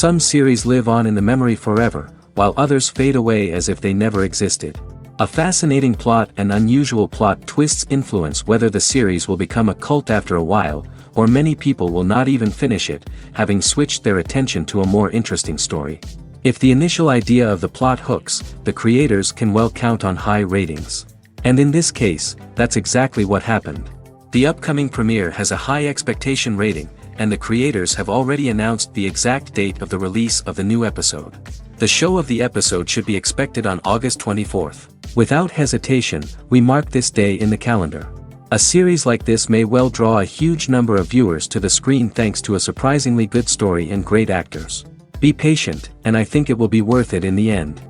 Some series live on in the memory forever, while others fade away as if they never existed. A fascinating plot and unusual plot twists influence whether the series will become a cult after a while, or many people will not even finish it, having switched their attention to a more interesting story. If the initial idea of the plot hooks, the creators can well count on high ratings. And in this case, that's exactly what happened. The upcoming premiere has a high expectation rating, and the creators have already announced the exact date of the release of the new episode. The show of the episode should be expected on August 24th. Without hesitation, we mark this day in the calendar. A series like this may well draw a huge number of viewers to the screen thanks to a surprisingly good story and great actors. Be patient, and I think it will be worth it in the end.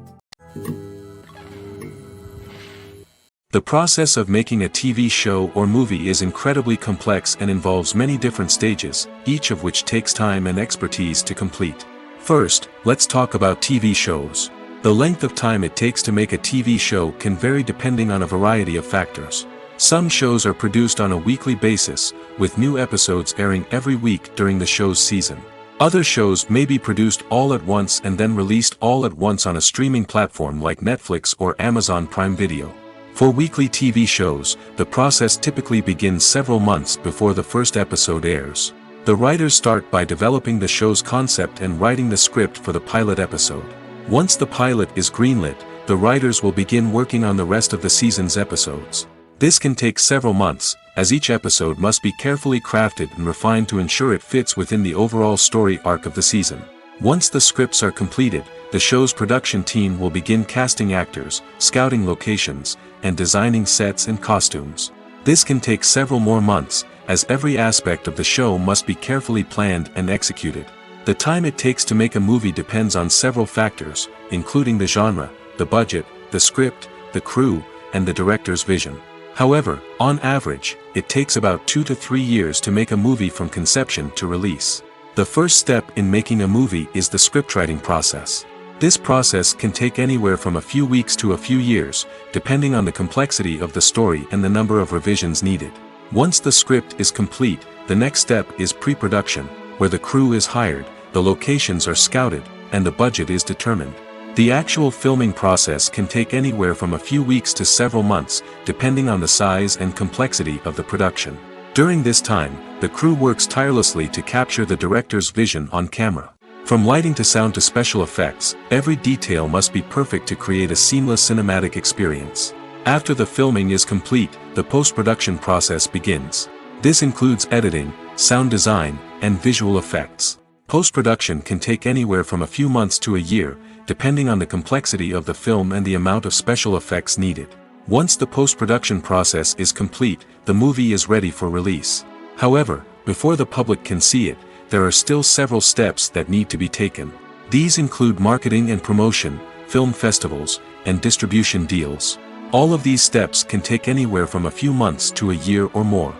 The process of making a TV show or movie is incredibly complex and involves many different stages, each of which takes time and expertise to complete. First, let's talk about TV shows. The length of time it takes to make a TV show can vary depending on a variety of factors. Some shows are produced on a weekly basis, with new episodes airing every week during the show's season. Other shows may be produced all at once and then released all at once on a streaming platform like Netflix or Amazon Prime Video. For weekly TV shows, the process typically begins several months before the first episode airs. The writers start by developing the show's concept and writing the script for the pilot episode. Once the pilot is greenlit, the writers will begin working on the rest of the season's episodes. This can take several months, as each episode must be carefully crafted and refined to ensure it fits within the overall story arc of the season. Once the scripts are completed, the show's production team will begin casting actors, scouting locations, and designing sets and costumes. This can take several more months, as every aspect of the show must be carefully planned and executed. The time it takes to make a movie depends on several factors, including the genre, the budget, the script, the crew, and the director's vision. However, on average, it takes about 2 to 3 years to make a movie from conception to release. The first step in making a movie is the scriptwriting process. This process can take anywhere from a few weeks to a few years, depending on the complexity of the story and the number of revisions needed. Once the script is complete, the next step is pre-production, where the crew is hired, the locations are scouted, and the budget is determined. The actual filming process can take anywhere from a few weeks to several months, depending on the size and complexity of the production. During this time, the crew works tirelessly to capture the director's vision on camera. From lighting to sound to special effects, every detail must be perfect to create a seamless cinematic experience. After the filming is complete, the post-production process begins. This includes editing, sound design, and visual effects. Post-production can take anywhere from a few months to a year, depending on the complexity of the film and the amount of special effects needed. Once the post-production process is complete, the movie is ready for release. However, before the public can see it, there are still several steps that need to be taken. These include marketing and promotion, film festivals, and distribution deals. All of these steps can take anywhere from a few months to a year or more.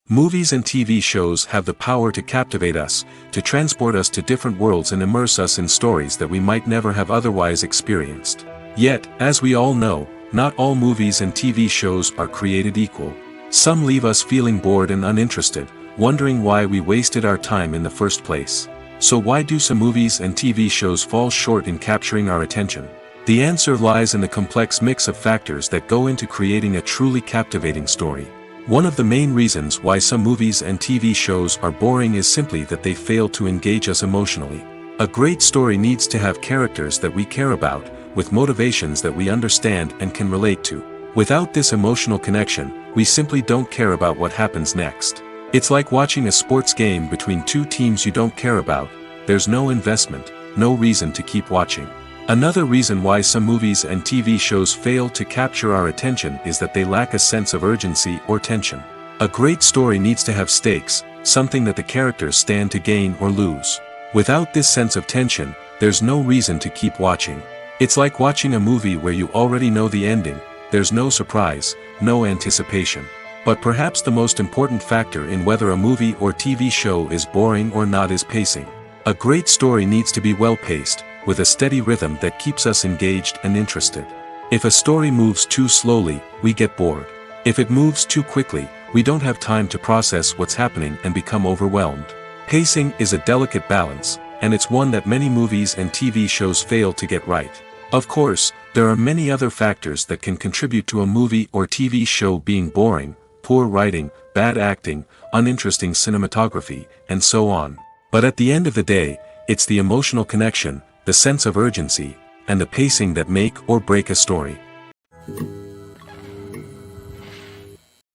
Movies and TV shows have the power to captivate us, to transport us to different worlds and immerse us in stories that we might never have otherwise experienced. Yet, as we all know, not all movies and TV shows are created equal. Some leave us feeling bored and uninterested, wondering why we wasted our time in the first place. So why do some movies and TV shows fall short in capturing our attention? The answer lies in the complex mix of factors that go into creating a truly captivating story. One of the main reasons why some movies and TV shows are boring is simply that they fail to engage us emotionally. A great story needs to have characters that we care about, with motivations that we understand and can relate to. Without this emotional connection, we simply don't care about what happens next. It's like watching a sports game between two teams you don't care about. There's no investment, no reason to keep watching. Another reason why some movies and TV shows fail to capture our attention is that they lack a sense of urgency or tension. A great story needs to have stakes, something that the characters stand to gain or lose. Without this sense of tension, there's no reason to keep watching. It's like watching a movie where you already know the ending. There's no surprise, no anticipation. But perhaps the most important factor in whether a movie or TV show is boring or not is pacing. A great story needs to be well-paced, with a steady rhythm that keeps us engaged and interested. If a story moves too slowly, we get bored. If it moves too quickly, we don't have time to process what's happening and become overwhelmed. Pacing is a delicate balance, and it's one that many movies and TV shows fail to get right. Of course, there are many other factors that can contribute to a movie or TV show being boring: poor writing, bad acting, uninteresting cinematography, and so on. But at the end of the day, it's the emotional connection, the sense of urgency, and the pacing that make or break a story.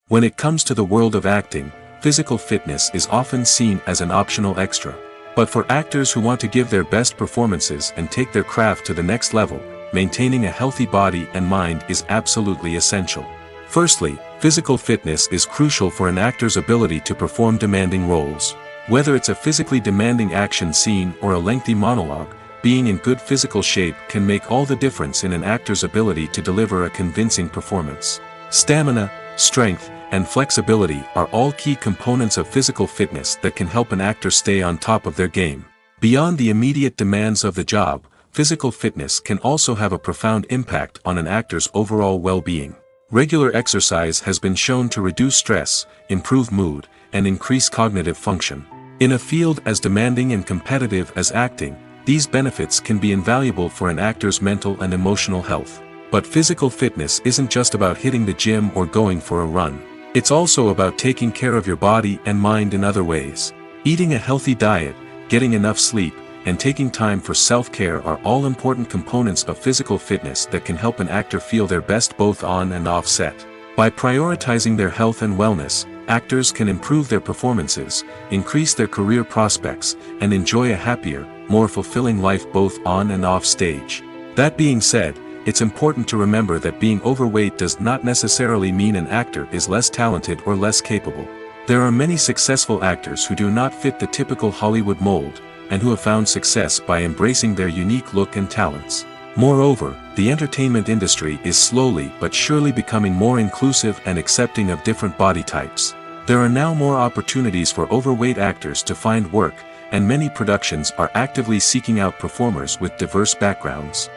When it comes to the world of acting, physical fitness is often seen as an optional extra. But for actors who want to give their best performances and take their craft to the next level, maintaining a healthy body and mind is absolutely essential. Firstly, physical fitness is crucial for an actor's ability to perform demanding roles. Whether it's a physically demanding action scene or a lengthy monologue, being in good physical shape can make all the difference in an actor's ability to deliver a convincing performance. Stamina, strength, and flexibility are all key components of physical fitness that can help an actor stay on top of their game. Beyond the immediate demands of the job, physical fitness can also have a profound impact on an actor's overall well-being. Regular exercise has been shown to reduce stress, improve mood, and increase cognitive function. In a field as demanding and competitive as acting, these benefits can be invaluable for an actor's mental and emotional health. But physical fitness isn't just about hitting the gym or going for a run. It's also about taking care of your body and mind in other ways. Eating a healthy diet, getting enough sleep, and taking time for self-care are all important components of physical fitness that can help an actor feel their best both on and off set. By prioritizing their health and wellness, actors can improve their performances, increase their career prospects, and enjoy a happier, more fulfilling life both on and off stage. That being said, it's important to remember that being overweight does not necessarily mean an actor is less talented or less capable. There are many successful actors who do not fit the typical Hollywood mold, and who have found success by embracing their unique look and talents. Moreover, the entertainment industry is slowly but surely becoming more inclusive and accepting of different body types. There are now more opportunities for overweight actors to find work, and many productions are actively seeking out performers with diverse backgrounds.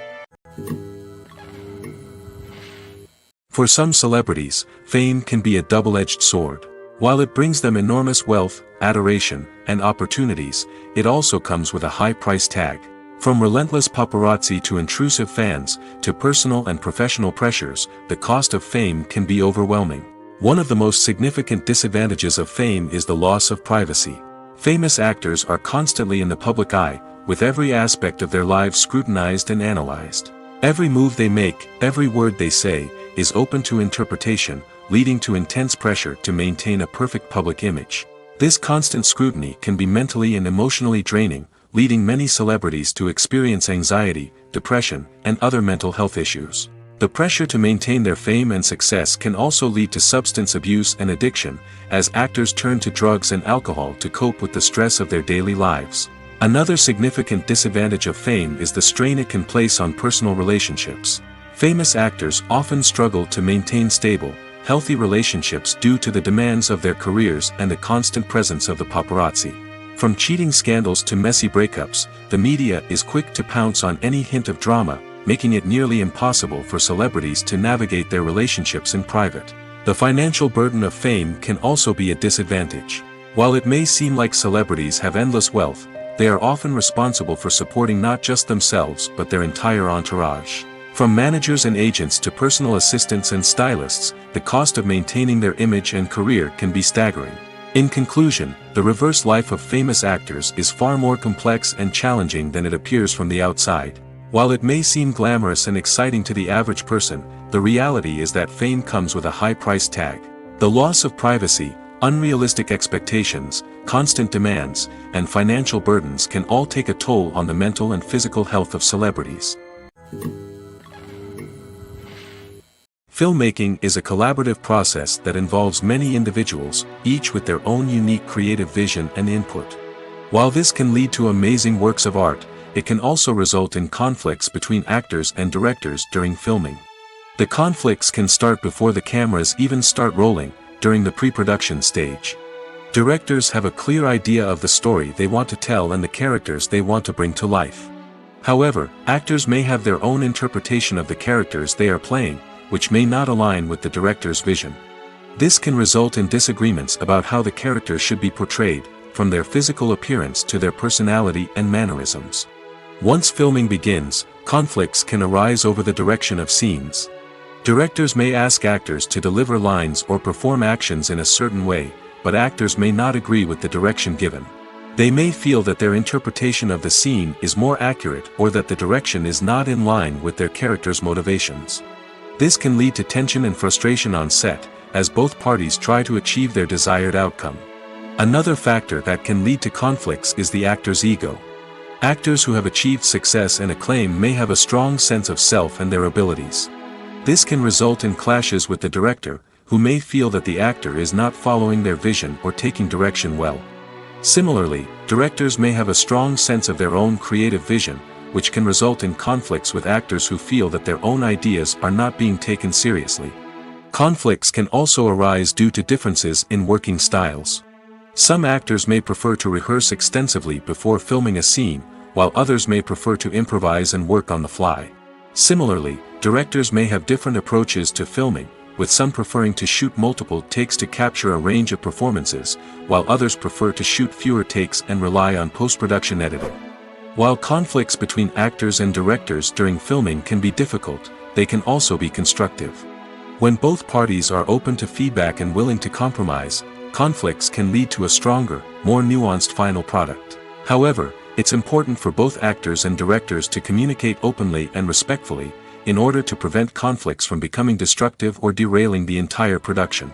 For some celebrities, fame can be a double-edged sword. While it brings them enormous wealth, adoration, and opportunities, it also comes with a high price tag. From relentless paparazzi to intrusive fans, to personal and professional pressures, the cost of fame can be overwhelming. One of the most significant disadvantages of fame is the loss of privacy. Famous actors are constantly in the public eye, with every aspect of their lives scrutinized and analyzed. Every move they make, every word they say, is open to interpretation, leading to intense pressure to maintain a perfect public image. This constant scrutiny can be mentally and emotionally draining, leading many celebrities to experience anxiety, depression, and other mental health issues. The pressure to maintain their fame and success can also lead to substance abuse and addiction, as actors turn to drugs and alcohol to cope with the stress of their daily lives. Another significant disadvantage of fame is the strain it can place on personal relationships. Famous actors often struggle to maintain stable, healthy relationships due to the demands of their careers and the constant presence of the paparazzi. From cheating scandals to messy breakups, the media is quick to pounce on any hint of drama, making it nearly impossible for celebrities to navigate their relationships in private. The financial burden of fame can also be a disadvantage. While it may seem like celebrities have endless wealth, they are often responsible for supporting not just themselves but their entire entourage. From managers and agents to personal assistants and stylists, the cost of maintaining their image and career can be staggering. In conclusion, the reverse life of famous actors is far more complex and challenging than it appears from the outside. While it may seem glamorous and exciting to the average person, the reality is that fame comes with a high price tag. The loss of privacy, unrealistic expectations, constant demands, and financial burdens can all take a toll on the mental and physical health of celebrities. Filmmaking is a collaborative process that involves many individuals, each with their own unique creative vision and input. While this can lead to amazing works of art, it can also result in conflicts between actors and directors during filming. The conflicts can start before the cameras even start rolling, during the pre-production stage. Directors have a clear idea of the story they want to tell and the characters they want to bring to life. However, actors may have their own interpretation of the characters they are playing, which may not align with the director's vision. This can result in disagreements about how the characters should be portrayed, from their physical appearance to their personality and mannerisms. Once filming begins, conflicts can arise over the direction of scenes. Directors may ask actors to deliver lines or perform actions in a certain way, but actors may not agree with the direction given. They may feel that their interpretation of the scene is more accurate or that the direction is not in line with their character's motivations. This can lead to tension and frustration on set, as both parties try to achieve their desired outcome. Another factor that can lead to conflicts is the actor's ego. Actors who have achieved success and acclaim may have a strong sense of self and their abilities. This can result in clashes with the director, who may feel that the actor is not following their vision or taking direction well. Similarly, directors may have a strong sense of their own creative vision, which can result in conflicts with actors who feel that their own ideas are not being taken seriously. Conflicts can also arise due to differences in working styles. Some actors may prefer to rehearse extensively before filming a scene, while others may prefer to improvise and work on the fly. Similarly, directors may have different approaches to filming, with some preferring to shoot multiple takes to capture a range of performances, while others prefer to shoot fewer takes and rely on post-production editing. While conflicts between actors and directors during filming can be difficult, they can also be constructive. When both parties are open to feedback and willing to compromise, conflicts can lead to a stronger, more nuanced final product. However, it's important for both actors and directors to communicate openly and respectfully, in order to prevent conflicts from becoming destructive or derailing the entire production.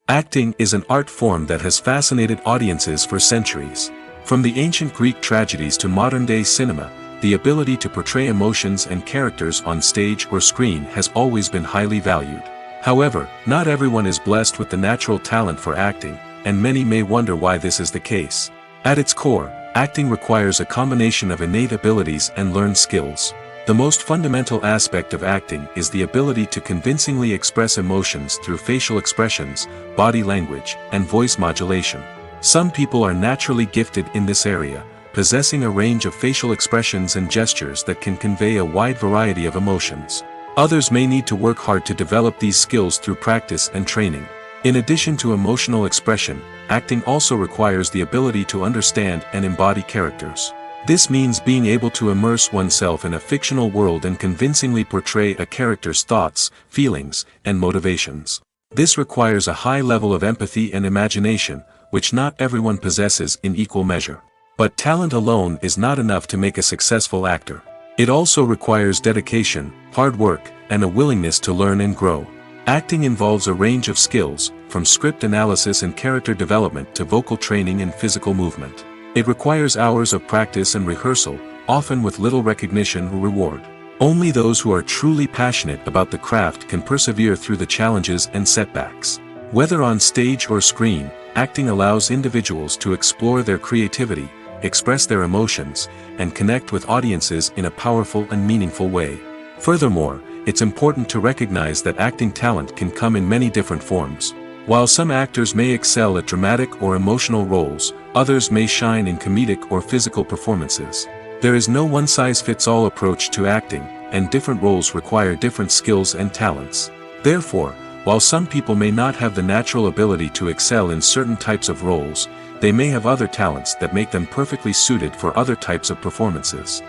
Acting is an art form that has fascinated audiences for centuries. From the ancient Greek tragedies to modern-day cinema, the ability to portray emotions and characters on stage or screen has always been highly valued. However, not everyone is blessed with the natural talent for acting, and many may wonder why this is the case. At its core, acting requires a combination of innate abilities and learned skills. The most fundamental aspect of acting is the ability to convincingly express emotions through facial expressions, body language, and voice modulation. Some people are naturally gifted in this area, possessing a range of facial expressions and gestures that can convey a wide variety of emotions. Others may need to work hard to develop these skills through practice and training. In addition to emotional expression, acting also requires the ability to understand and embody characters. This means being able to immerse oneself in a fictional world and convincingly portray a character's thoughts, feelings, and motivations. This requires a high level of empathy and imagination, which not everyone possesses in equal measure. But talent alone is not enough to make a successful actor. It also requires dedication, hard work, and a willingness to learn and grow. Acting involves a range of skills, from script analysis and character development to vocal training and physical movement. It requires hours of practice and rehearsal, often with little recognition or reward. Only those who are truly passionate about the craft can persevere through the challenges and setbacks. Whether on stage or screen, acting allows individuals to explore their creativity, express their emotions, and connect with audiences in a powerful and meaningful way. Furthermore, it's important to recognize that acting talent can come in many different forms. While some actors may excel at dramatic or emotional roles, others may shine in comedic or physical performances. There is no one-size-fits-all approach to acting, and different roles require different skills and talents. Therefore, while some people may not have the natural ability to excel in certain types of roles, they may have other talents that make them perfectly suited for other types of performances.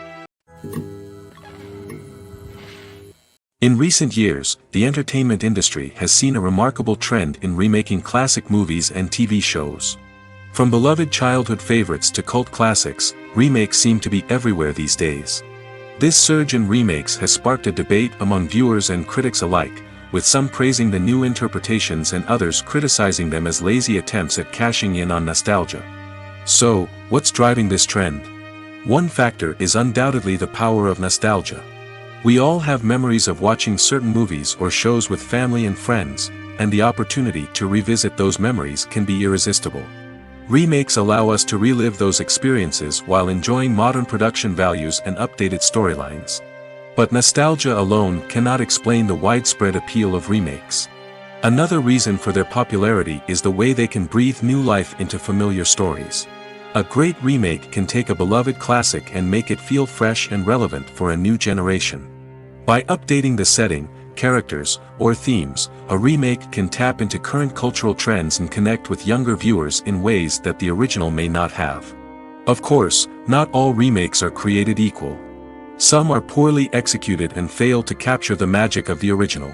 In recent years, the entertainment industry has seen a remarkable trend in remaking classic movies and TV shows. From beloved childhood favorites to cult classics, remakes seem to be everywhere these days. This surge in remakes has sparked a debate among viewers and critics alike, with some praising the new interpretations and others criticizing them as lazy attempts at cashing in on nostalgia. So, what's driving this trend? One factor is undoubtedly the power of nostalgia. We all have memories of watching certain movies or shows with family and friends, and the opportunity to revisit those memories can be irresistible. Remakes allow us to relive those experiences while enjoying modern production values and updated storylines. But nostalgia alone cannot explain the widespread appeal of remakes. Another reason for their popularity is the way they can breathe new life into familiar stories. A great remake can take a beloved classic and make it feel fresh and relevant for a new generation. By updating the setting, characters, or themes, a remake can tap into current cultural trends and connect with younger viewers in ways that the original may not have. Of course, not all remakes are created equal. Some are poorly executed and fail to capture the magic of the original.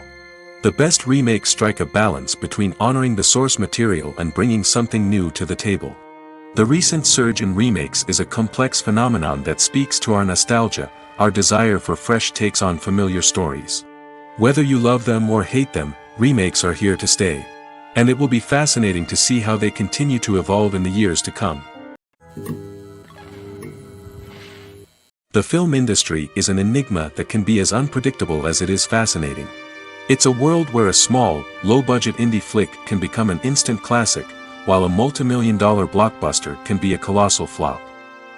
The best remakes strike a balance between honoring the source material and bringing something new to the table. The recent surge in remakes is a complex phenomenon that speaks to our nostalgia, our desire for fresh takes on familiar stories. Whether you love them or hate them, remakes are here to stay. And it will be fascinating to see how they continue to evolve in the years to come. The film industry is an enigma that can be as unpredictable as it is fascinating. It's a world where a small, low-budget indie flick can become an instant classic, while a multi-million-dollar blockbuster can be a colossal flop.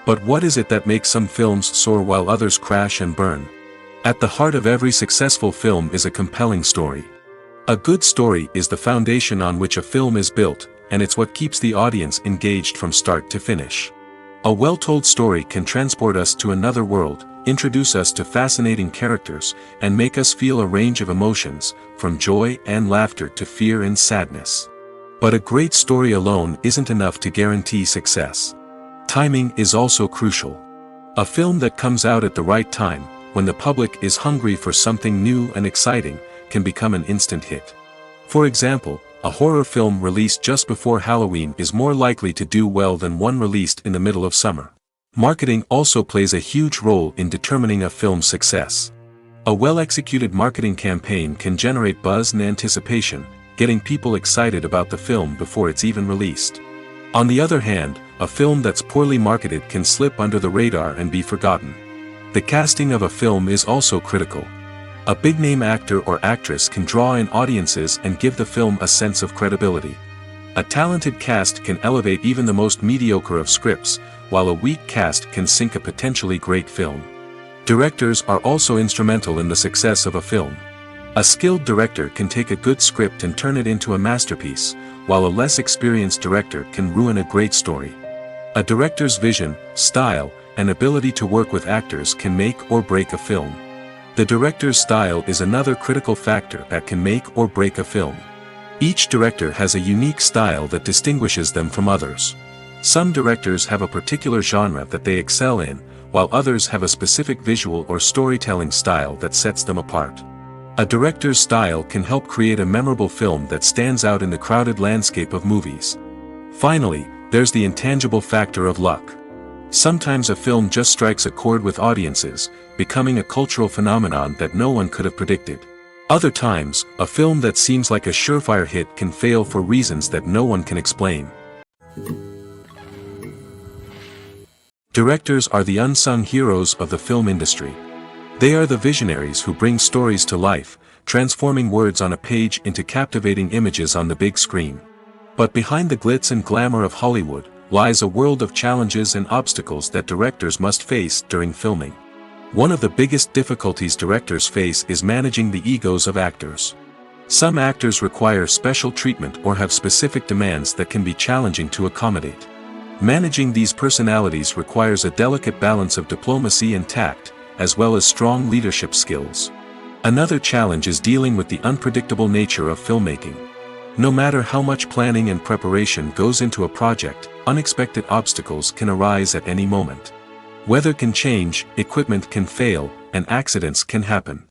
But what is it that makes some films soar while others crash and burn? At the heart of every successful film is a compelling story. A good story is the foundation on which a film is built, and it's what keeps the audience engaged from start to finish. A well-told story can transport us to another world, introduce us to fascinating characters, and make us feel a range of emotions, from joy and laughter to fear and sadness. But a great story alone isn't enough to guarantee success. Timing is also crucial. A film that comes out at the right time, when the public is hungry for something new and exciting, can become an instant hit. For example, a horror film released just before Halloween is more likely to do well than one released in the middle of summer. Marketing also plays a huge role in determining a film's success. A well-executed marketing campaign can generate buzz and anticipation, getting people excited about the film before it's even released. On the other hand, a film that's poorly marketed can slip under the radar and be forgotten. The casting of a film is also critical. A big-name actor or actress can draw in audiences and give the film a sense of credibility. A talented cast can elevate even the most mediocre of scripts, while a weak cast can sink a potentially great film. Directors are also instrumental in the success of a film. A skilled director can take a good script and turn it into a masterpiece, while a less experienced director can ruin a great story. A director's vision, style, and ability to work with actors can make or break a film. The director's style is another critical factor that can make or break a film. Each director has a unique style that distinguishes them from others. Some directors have a particular genre that they excel in, while others have a specific visual or storytelling style that sets them apart. A director's style can help create a memorable film that stands out in the crowded landscape of movies. Finally, there's the intangible factor of luck. Sometimes a film just strikes a chord with audiences, becoming a cultural phenomenon that no one could have predicted. Other times, a film that seems like a surefire hit can fail for reasons that no one can explain. Directors are the unsung heroes of the film industry. They are the visionaries who bring stories to life, transforming words on a page into captivating images on the big screen. But behind the glitz and glamour of Hollywood, lies a world of challenges and obstacles that directors must face during filming. One of the biggest difficulties directors face is managing the egos of actors. Some actors require special treatment or have specific demands that can be challenging to accommodate. Managing these personalities requires a delicate balance of diplomacy and tact, as well as strong leadership skills. Another challenge is dealing with the unpredictable nature of filmmaking. No matter how much planning and preparation goes into a project, unexpected obstacles can arise at any moment. Weather can change, equipment can fail, and accidents can happen.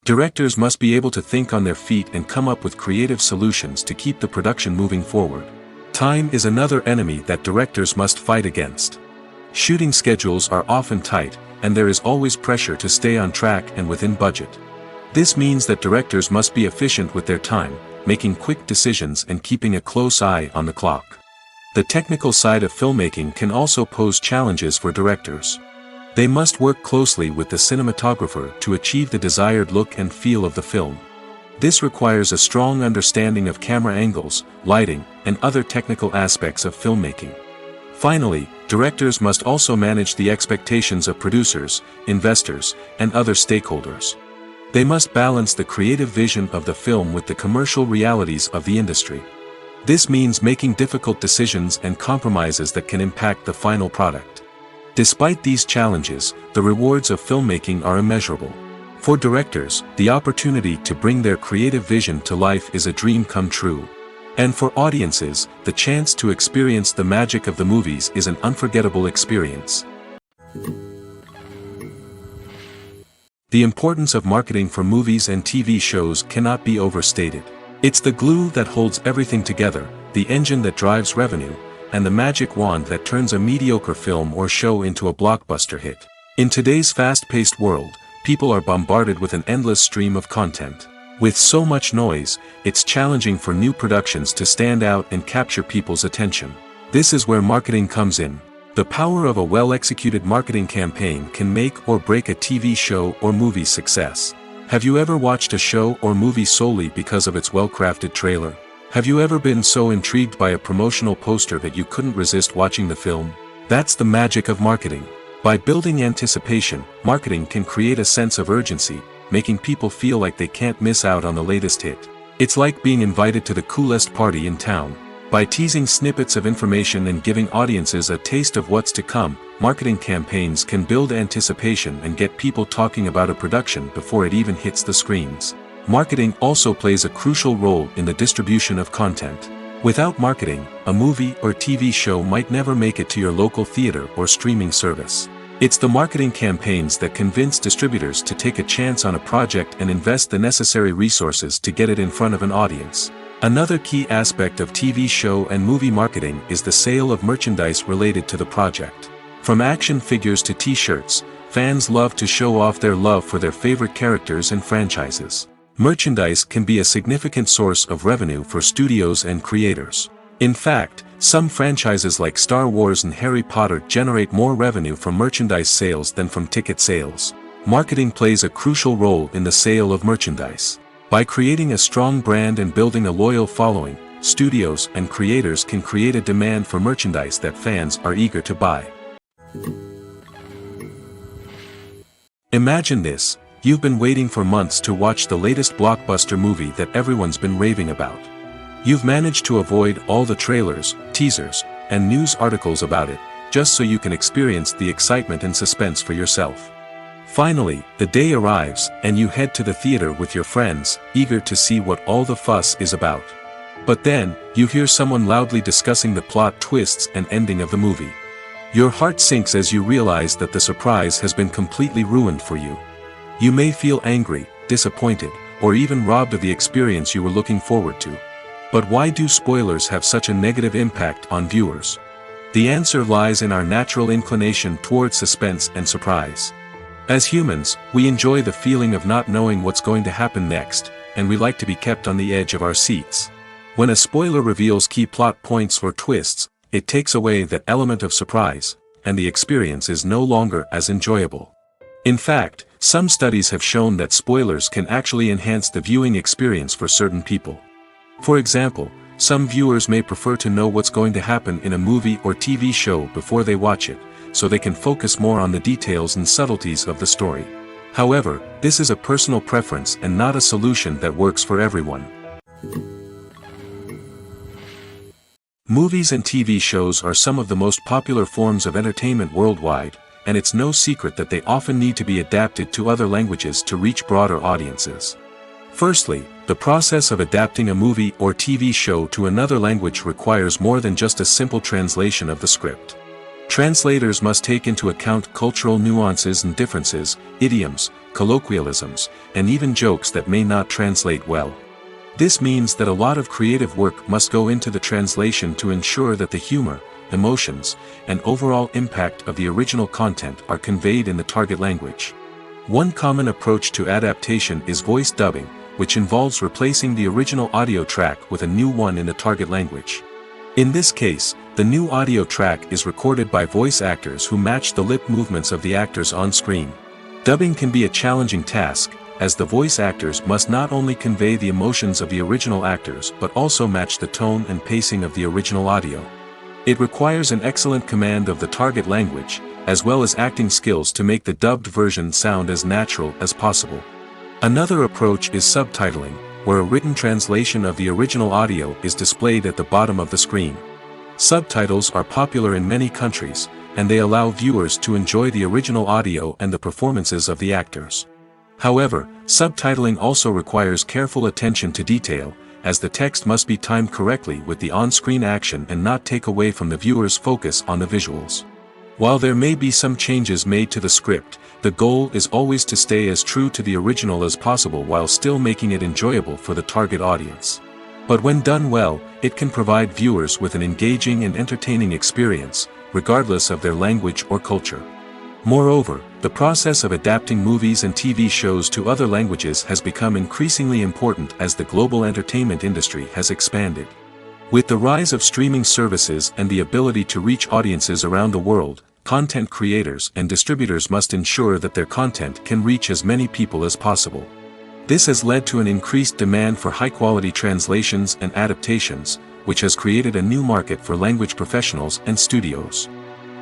Directors must be able to think on their feet and come up with creative solutions to keep the production moving forward. Time is another enemy that directors must fight against. Shooting schedules are often tight, and there is always pressure to stay on track and within budget. This means that directors must be efficient with their time, making quick decisions and keeping a close eye on the clock. The technical side of filmmaking can also pose challenges for directors. They must work closely with the cinematographer to achieve the desired look and feel of the film. This requires a strong understanding of camera angles, lighting, and other technical aspects of filmmaking. Finally, directors must also manage the expectations of producers, investors, and other stakeholders. They must balance the creative vision of the film with the commercial realities of the industry. This means making difficult decisions and compromises that can impact the final product. Despite these challenges, the rewards of filmmaking are immeasurable. For directors, the opportunity to bring their creative vision to life is a dream come true. And for audiences, the chance to experience the magic of the movies is an unforgettable experience. The importance of marketing for movies and TV shows cannot be overstated. It's the glue that holds everything together, the engine that drives revenue, and the magic wand that turns a mediocre film or show into a blockbuster hit. In today's fast-paced world, people are bombarded with an endless stream of content. With so much noise, it's challenging for new productions to stand out and capture people's attention. This is where marketing comes in. The power of a well-executed marketing campaign can make or break a TV show or movie's success. Have you ever watched a show or movie solely because of its well-crafted trailer? Have you ever been so intrigued by a promotional poster that you couldn't resist watching the film? That's the magic of marketing. By building anticipation, marketing can create a sense of urgency, making people feel like they can't miss out on the latest hit. It's like being invited to the coolest party in town. By teasing snippets of information and giving audiences a taste of what's to come, marketing campaigns can build anticipation and get people talking about a production before it even hits the screens. Marketing also plays a crucial role in the distribution of content. Without marketing, a movie or TV show might never make it to your local theater or streaming service. It's the marketing campaigns that convince distributors to take a chance on a project and invest the necessary resources to get it in front of an audience. Another key aspect of TV show and movie marketing is the sale of merchandise related to the project. From action figures to t-shirts, fans love to show off their love for their favorite characters and franchises. Merchandise can be a significant source of revenue for studios and creators. In fact, some franchises like Star Wars and Harry Potter generate more revenue from merchandise sales than from ticket sales. Marketing plays a crucial role in the sale of merchandise. By creating a strong brand and building a loyal following, studios and creators can create a demand for merchandise that fans are eager to buy. Imagine this: you've been waiting for months to watch the latest blockbuster movie that everyone's been raving about. You've managed to avoid all the trailers, teasers, and news articles about it, just so you can experience the excitement and suspense for yourself. Finally, the day arrives, and you head to the theater with your friends, eager to see what all the fuss is about. But then, you hear someone loudly discussing the plot twists and ending of the movie. Your heart sinks as you realize that the surprise has been completely ruined for you. You may feel angry, disappointed, or even robbed of the experience you were looking forward to. But why do spoilers have such a negative impact on viewers? The answer lies in our natural inclination toward suspense and surprise. As humans, we enjoy the feeling of not knowing what's going to happen next, and we like to be kept on the edge of our seats. When a spoiler reveals key plot points or twists, it takes away that element of surprise, and the experience is no longer as enjoyable. In fact, some studies have shown that spoilers can actually enhance the viewing experience for certain people. For example, some viewers may prefer to know what's going to happen in a movie or TV show before they watch it, so they can focus more on the details and subtleties of the story. However, this is a personal preference and not a solution that works for everyone. Movies and TV shows are some of the most popular forms of entertainment worldwide, and it's no secret that they often need to be adapted to other languages to reach broader audiences. Firstly, the process of adapting a movie or TV show to another language requires more than just a simple translation of the script. Translators must take into account cultural nuances and differences, idioms, colloquialisms, and even jokes that may not translate well. This means that a lot of creative work must go into the translation to ensure that the humor, emotions, and overall impact of the original content are conveyed in the target language. One common approach to adaptation is voice dubbing, which involves replacing the original audio track with a new one in the target language. In this case, the new audio track is recorded by voice actors who match the lip movements of the actors on screen. Dubbing can be a challenging task, as the voice actors must not only convey the emotions of the original actors but also match the tone and pacing of the original audio. It requires an excellent command of the target language, as well as acting skills to make the dubbed version sound as natural as possible. Another approach is subtitling, where a written translation of the original audio is displayed at the bottom of the screen. Subtitles are popular in many countries, and they allow viewers to enjoy the original audio and the performances of the actors. However, subtitling also requires careful attention to detail, as the text must be timed correctly with the on-screen action and not take away from the viewer's focus on the visuals. While there may be some changes made to the script, the goal is always to stay as true to the original as possible while still making it enjoyable for the target audience. But when done well, it can provide viewers with an engaging and entertaining experience, regardless of their language or culture. Moreover, the process of adapting movies and TV shows to other languages has become increasingly important as the global entertainment industry has expanded. With the rise of streaming services and the ability to reach audiences around the world, content creators and distributors must ensure that their content can reach as many people as possible. This has led to an increased demand for high-quality translations and adaptations, which has created a new market for language professionals and studios.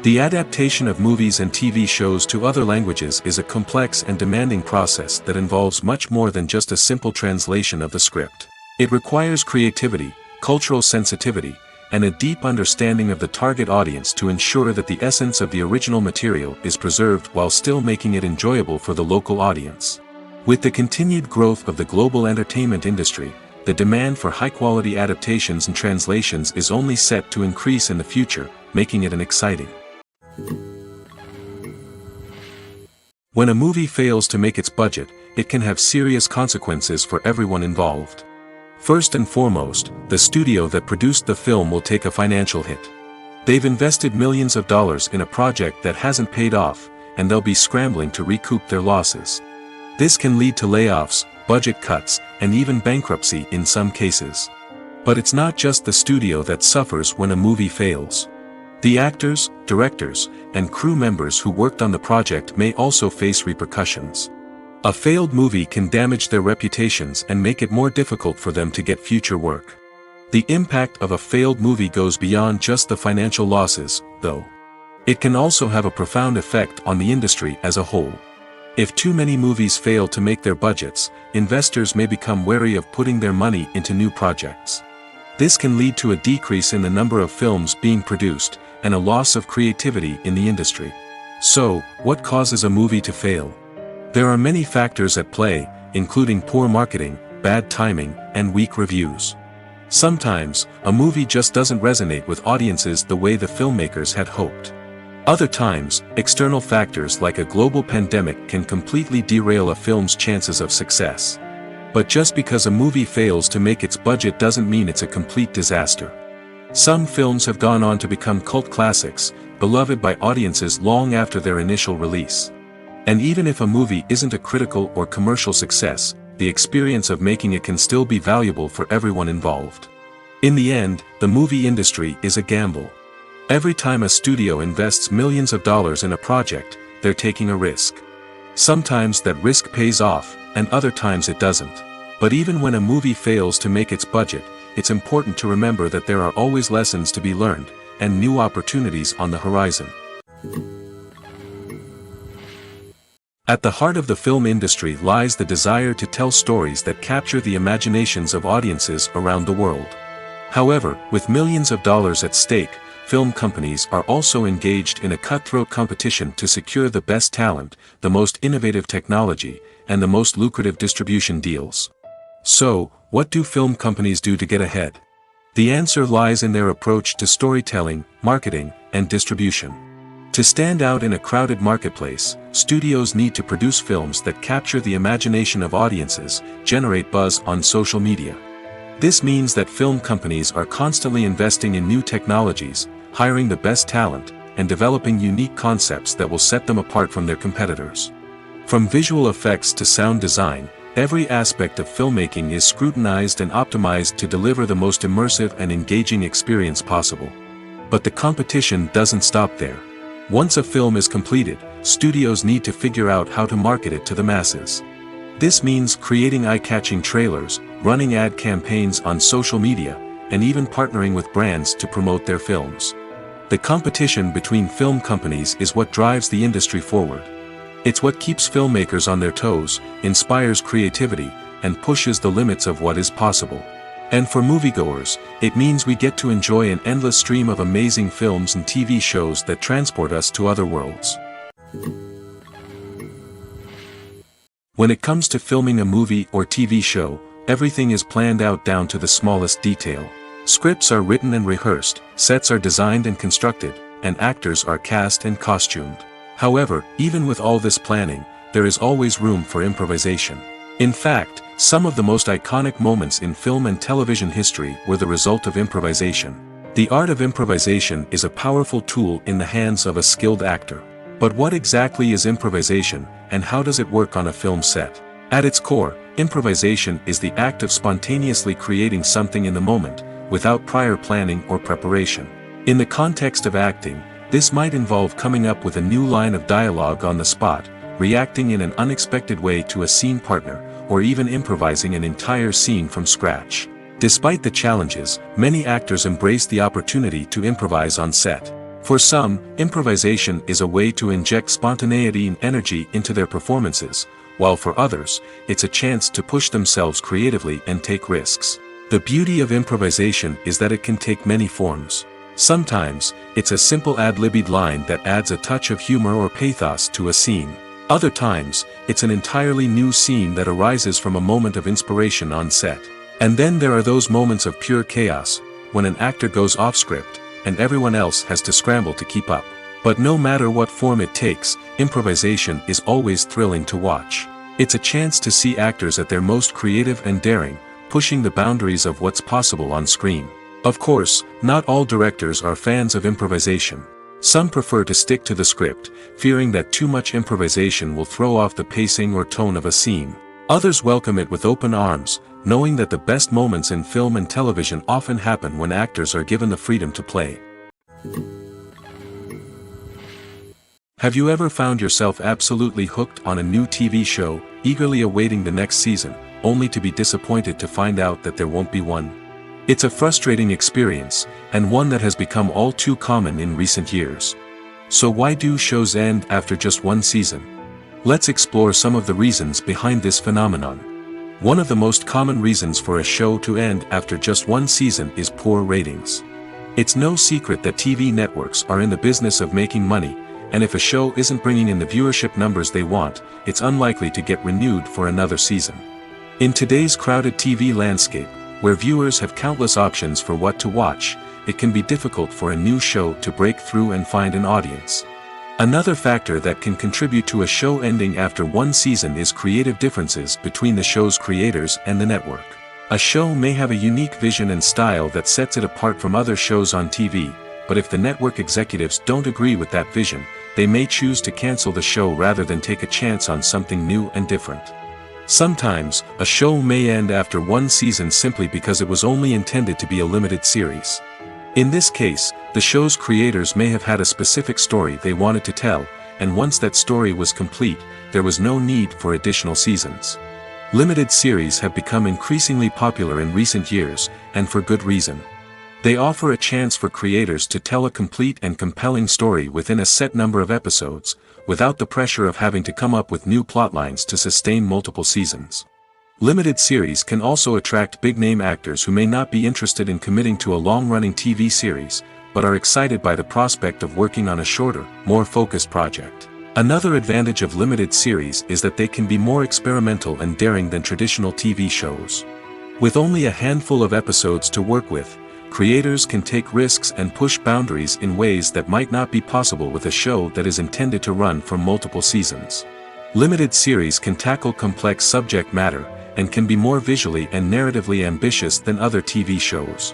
The adaptation of movies and TV shows to other languages is a complex and demanding process that involves much more than just a simple translation of the script. It requires creativity, cultural sensitivity, and a deep understanding of the target audience to ensure that the essence of the original material is preserved while still making it enjoyable for the local audience. With the continued growth of the global entertainment industry, the demand for high-quality adaptations and translations is only set to increase in the future, making it an exciting. When a movie fails to make its budget, it can have serious consequences for everyone involved. First and foremost, the studio that produced the film will take a financial hit. They've invested millions of dollars in a project that hasn't paid off, and they'll be scrambling to recoup their losses. This can lead to layoffs, budget cuts, and even bankruptcy in some cases. But it's not just the studio that suffers when a movie fails. The actors, directors, and crew members who worked on the project may also face repercussions. A failed movie can damage their reputations and make it more difficult for them to get future work. The impact of a failed movie goes beyond just the financial losses, though. It can also have a profound effect on the industry as a whole. If too many movies fail to make their budgets, investors may become wary of putting their money into new projects. This can lead to a decrease in the number of films being produced, and a loss of creativity in the industry. So, what causes a movie to fail? There are many factors at play, including poor marketing, bad timing, and weak reviews. Sometimes, a movie just doesn't resonate with audiences the way the filmmakers had hoped. Other times, external factors like a global pandemic can completely derail a film's chances of success. But just because a movie fails to make its budget doesn't mean it's a complete disaster. Some films have gone on to become cult classics, beloved by audiences long after their initial release. And even if a movie isn't a critical or commercial success, the experience of making it can still be valuable for everyone involved. In the end, the movie industry is a gamble. Every time a studio invests millions of dollars in a project, they're taking a risk. Sometimes that risk pays off, and other times it doesn't. But even when a movie fails to make its budget, it's important to remember that there are always lessons to be learned, and new opportunities on the horizon. At the heart of the film industry lies the desire to tell stories that capture the imaginations of audiences around the world. However, with millions of dollars at stake, film companies are also engaged in a cutthroat competition to secure the best talent, the most innovative technology, and the most lucrative distribution deals. So, what do film companies do to get ahead? The answer lies in their approach to storytelling, marketing, and distribution. To stand out in a crowded marketplace, studios need to produce films that capture the imagination of audiences, generate buzz on social media. This means that film companies are constantly investing in new technologies, hiring the best talent, and developing unique concepts that will set them apart from their competitors. From visual effects to sound design, every aspect of filmmaking is scrutinized and optimized to deliver the most immersive and engaging experience possible. But the competition doesn't stop there. Once a film is completed, studios need to figure out how to market it to the masses. This means creating eye-catching trailers, running ad campaigns on social media, and even partnering with brands to promote their films. The competition between film companies is what drives the industry forward. It's what keeps filmmakers on their toes, inspires creativity, and pushes the limits of what is possible. And for moviegoers, it means we get to enjoy an endless stream of amazing films and TV shows that transport us to other worlds. When it comes to filming a movie or TV show, everything is planned out down to the smallest detail. Scripts are written and rehearsed, sets are designed and constructed, and actors are cast and costumed. However, even with all this planning, there is always room for improvisation. In fact, some of the most iconic moments in film and television history were the result of improvisation. The art of improvisation is a powerful tool in the hands of a skilled actor. But what exactly is improvisation, and how does it work on a film set? At its core, improvisation is the act of spontaneously creating something in the moment, without prior planning or preparation. In the context of acting, this might involve coming up with a new line of dialogue on the spot, reacting in an unexpected way to a scene partner, or even improvising an entire scene from scratch. Despite the challenges, many actors embrace the opportunity to improvise on set. For some, improvisation is a way to inject spontaneity and energy into their performances, while for others, it's a chance to push themselves creatively and take risks. The beauty of improvisation is that it can take many forms. Sometimes, it's a simple ad-libbed line that adds a touch of humor or pathos to a scene. Other times, it's an entirely new scene that arises from a moment of inspiration on set. And then there are those moments of pure chaos, when an actor goes off script, and everyone else has to scramble to keep up. But no matter what form it takes, improvisation is always thrilling to watch. It's a chance to see actors at their most creative and daring, pushing the boundaries of what's possible on screen. Of course, not all directors are fans of improvisation. Some prefer to stick to the script, fearing that too much improvisation will throw off the pacing or tone of a scene. Others welcome it with open arms, knowing that the best moments in film and television often happen when actors are given the freedom to play. Have you ever found yourself absolutely hooked on a new TV show, eagerly awaiting the next season, only to be disappointed to find out that there won't be one? It's a frustrating experience, and one that has become all too common in recent years. So why do shows end after just one season? Let's explore some of the reasons behind this phenomenon. One of the most common reasons for a show to end after just one season is poor ratings. It's no secret that TV networks are in the business of making money, and if a show isn't bringing in the viewership numbers they want, it's unlikely to get renewed for another season. In today's crowded TV landscape, where viewers have countless options for what to watch, it can be difficult for a new show to break through and find an audience. Another factor that can contribute to a show ending after one season is creative differences between the show's creators and the network. A show may have a unique vision and style that sets it apart from other shows on TV, but if the network executives don't agree with that vision, they may choose to cancel the show rather than take a chance on something new and different. Sometimes, a show may end after one season simply because it was only intended to be a limited series. In this case, the show's creators may have had a specific story they wanted to tell, and once that story was complete, there was no need for additional seasons. Limited series have become increasingly popular in recent years, and for good reason. They offer a chance for creators to tell a complete and compelling story within a set number of episodes, without the pressure of having to come up with new plotlines to sustain multiple seasons. Limited series can also attract big-name actors who may not be interested in committing to a long-running TV series, but are excited by the prospect of working on a shorter, more focused project. Another advantage of limited series is that they can be more experimental and daring than traditional TV shows. With only a handful of episodes to work with, creators can take risks and push boundaries in ways that might not be possible with a show that is intended to run for multiple seasons. Limited series can tackle complex subject matter, and can be more visually and narratively ambitious than other TV shows.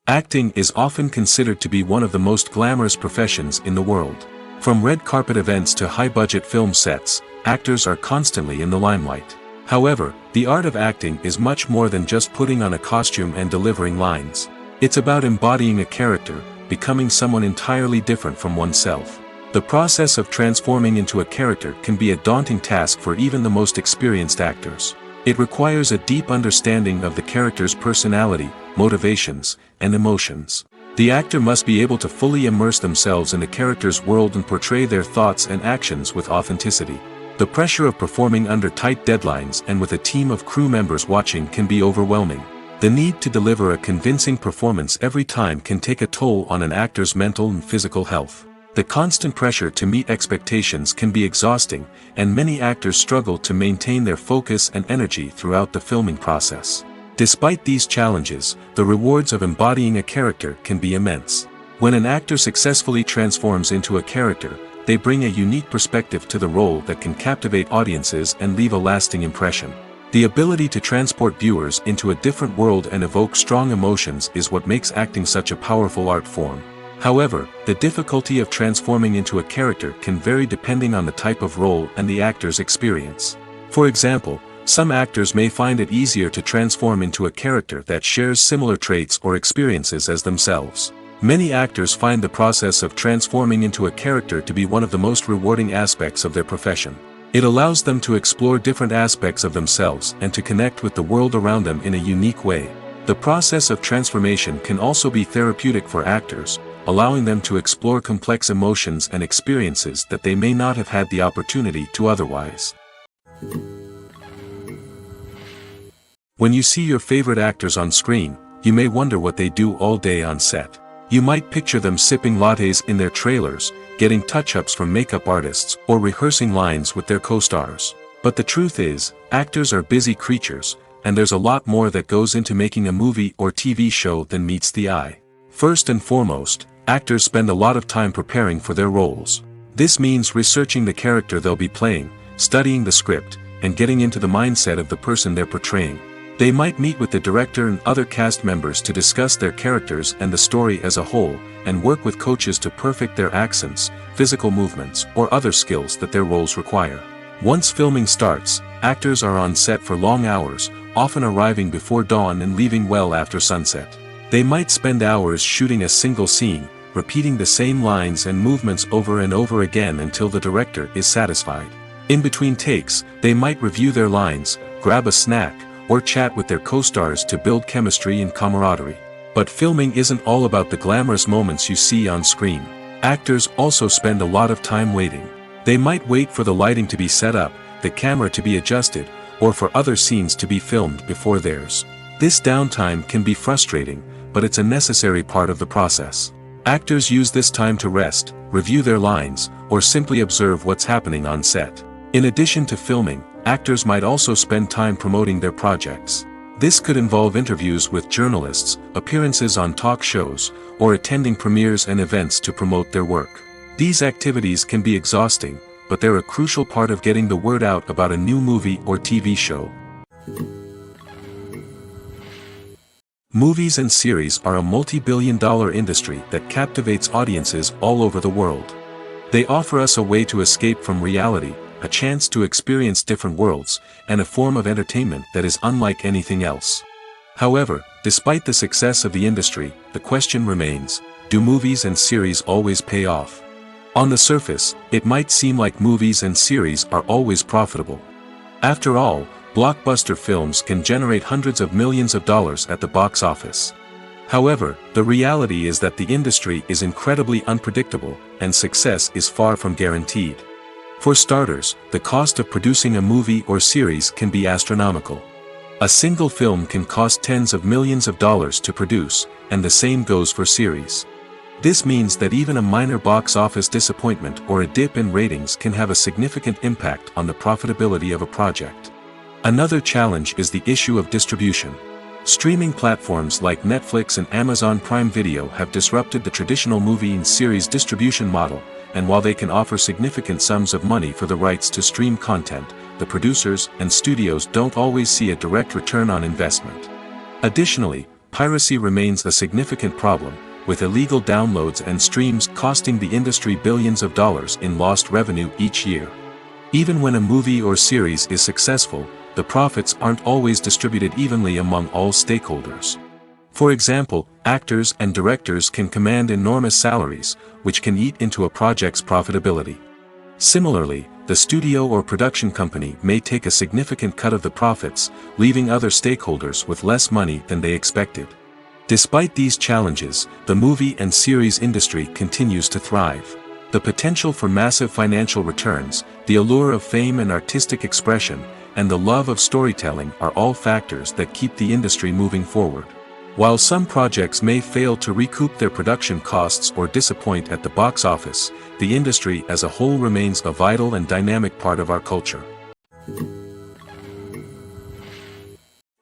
Acting is often considered to be one of the most glamorous professions in the world. From red carpet events to high-budget film sets, actors are constantly in the limelight. However, the art of acting is much more than just putting on a costume and delivering lines. It's about embodying a character, becoming someone entirely different from oneself. The process of transforming into a character can be a daunting task for even the most experienced actors. It requires a deep understanding of the character's personality, motivations, and emotions. The actor must be able to fully immerse themselves in the character's world and portray their thoughts and actions with authenticity. The pressure of performing under tight deadlines and with a team of crew members watching can be overwhelming. The need to deliver a convincing performance every time can take a toll on an actor's mental and physical health. The constant pressure to meet expectations can be exhausting, and many actors struggle to maintain their focus and energy throughout the filming process. Despite these challenges, the rewards of embodying a character can be immense. When an actor successfully transforms into a character, they bring a unique perspective to the role that can captivate audiences and leave a lasting impression. The ability to transport viewers into a different world and evoke strong emotions is what makes acting such a powerful art form. However, the difficulty of transforming into a character can vary depending on the type of role and the actor's experience. For example, some actors may find it easier to transform into a character that shares similar traits or experiences as themselves. Many actors find the process of transforming into a character to be one of the most rewarding aspects of their profession. It allows them to explore different aspects of themselves and to connect with the world around them in a unique way. The process of transformation can also be therapeutic for actors, allowing them to explore complex emotions and experiences that they may not have had the opportunity to otherwise. When you see your favorite actors on screen, you may wonder what they do all day on set. You might picture them sipping lattes in their trailers, getting touch-ups from makeup artists, or rehearsing lines with their co-stars. But the truth is, actors are busy creatures, and there's a lot more that goes into making a movie or TV show than meets the eye. First and foremost, actors spend a lot of time preparing for their roles. This means researching the character they'll be playing, studying the script, and getting into the mindset of the person they're portraying. They might meet with the director and other cast members to discuss their characters and the story as a whole, and work with coaches to perfect their accents, physical movements, or other skills that their roles require. Once filming starts, actors are on set for long hours, often arriving before dawn and leaving well after sunset. They might spend hours shooting a single scene, repeating the same lines and movements over and over again until the director is satisfied. In between takes, they might review their lines, grab a snack, or chat with their co-stars to build chemistry and camaraderie. But filming isn't all about the glamorous moments you see on screen. Actors also spend a lot of time waiting. They might wait for the lighting to be set up, the camera to be adjusted, or for other scenes to be filmed before theirs. This downtime can be frustrating, but it's a necessary part of the process. Actors use this time to rest, review their lines, or simply observe what's happening on set. In addition to filming, actors might also spend time promoting their projects. This could involve interviews with journalists, appearances on talk shows, or attending premieres and events to promote their work. These activities can be exhausting, but they're a crucial part of getting the word out about a new movie or TV show. Movies and series are a multi-billion-dollar industry that captivates audiences all over the world. They offer us a way to escape from reality, a chance to experience different worlds, and a form of entertainment that is unlike anything else. However, despite the success of the industry, the question remains, do movies and series always pay off? On the surface, it might seem like movies and series are always profitable. After all, blockbuster films can generate hundreds of millions of dollars at the box office. However, the reality is that the industry is incredibly unpredictable, and success is far from guaranteed. For starters, the cost of producing a movie or series can be astronomical. A single film can cost tens of millions of dollars to produce, and the same goes for series. This means that even a minor box office disappointment or a dip in ratings can have a significant impact on the profitability of a project. Another challenge is the issue of distribution. Streaming platforms like Netflix and Amazon Prime Video have disrupted the traditional movie and series distribution model, and while they can offer significant sums of money for the rights to stream content, the producers and studios don't always see a direct return on investment. Additionally, piracy remains a significant problem, with illegal downloads and streams costing the industry billions of dollars in lost revenue each year. Even when a movie or series is successful, the profits aren't always distributed evenly among all stakeholders. For example, actors and directors can command enormous salaries, which can eat into a project's profitability. Similarly, the studio or production company may take a significant cut of the profits, leaving other stakeholders with less money than they expected. Despite these challenges, the movie and series industry continues to thrive. The potential for massive financial returns, the allure of fame and artistic expression, and the love of storytelling are all factors that keep the industry moving forward. While some projects may fail to recoup their production costs or disappoint at the box office, the industry as a whole remains a vital and dynamic part of our culture.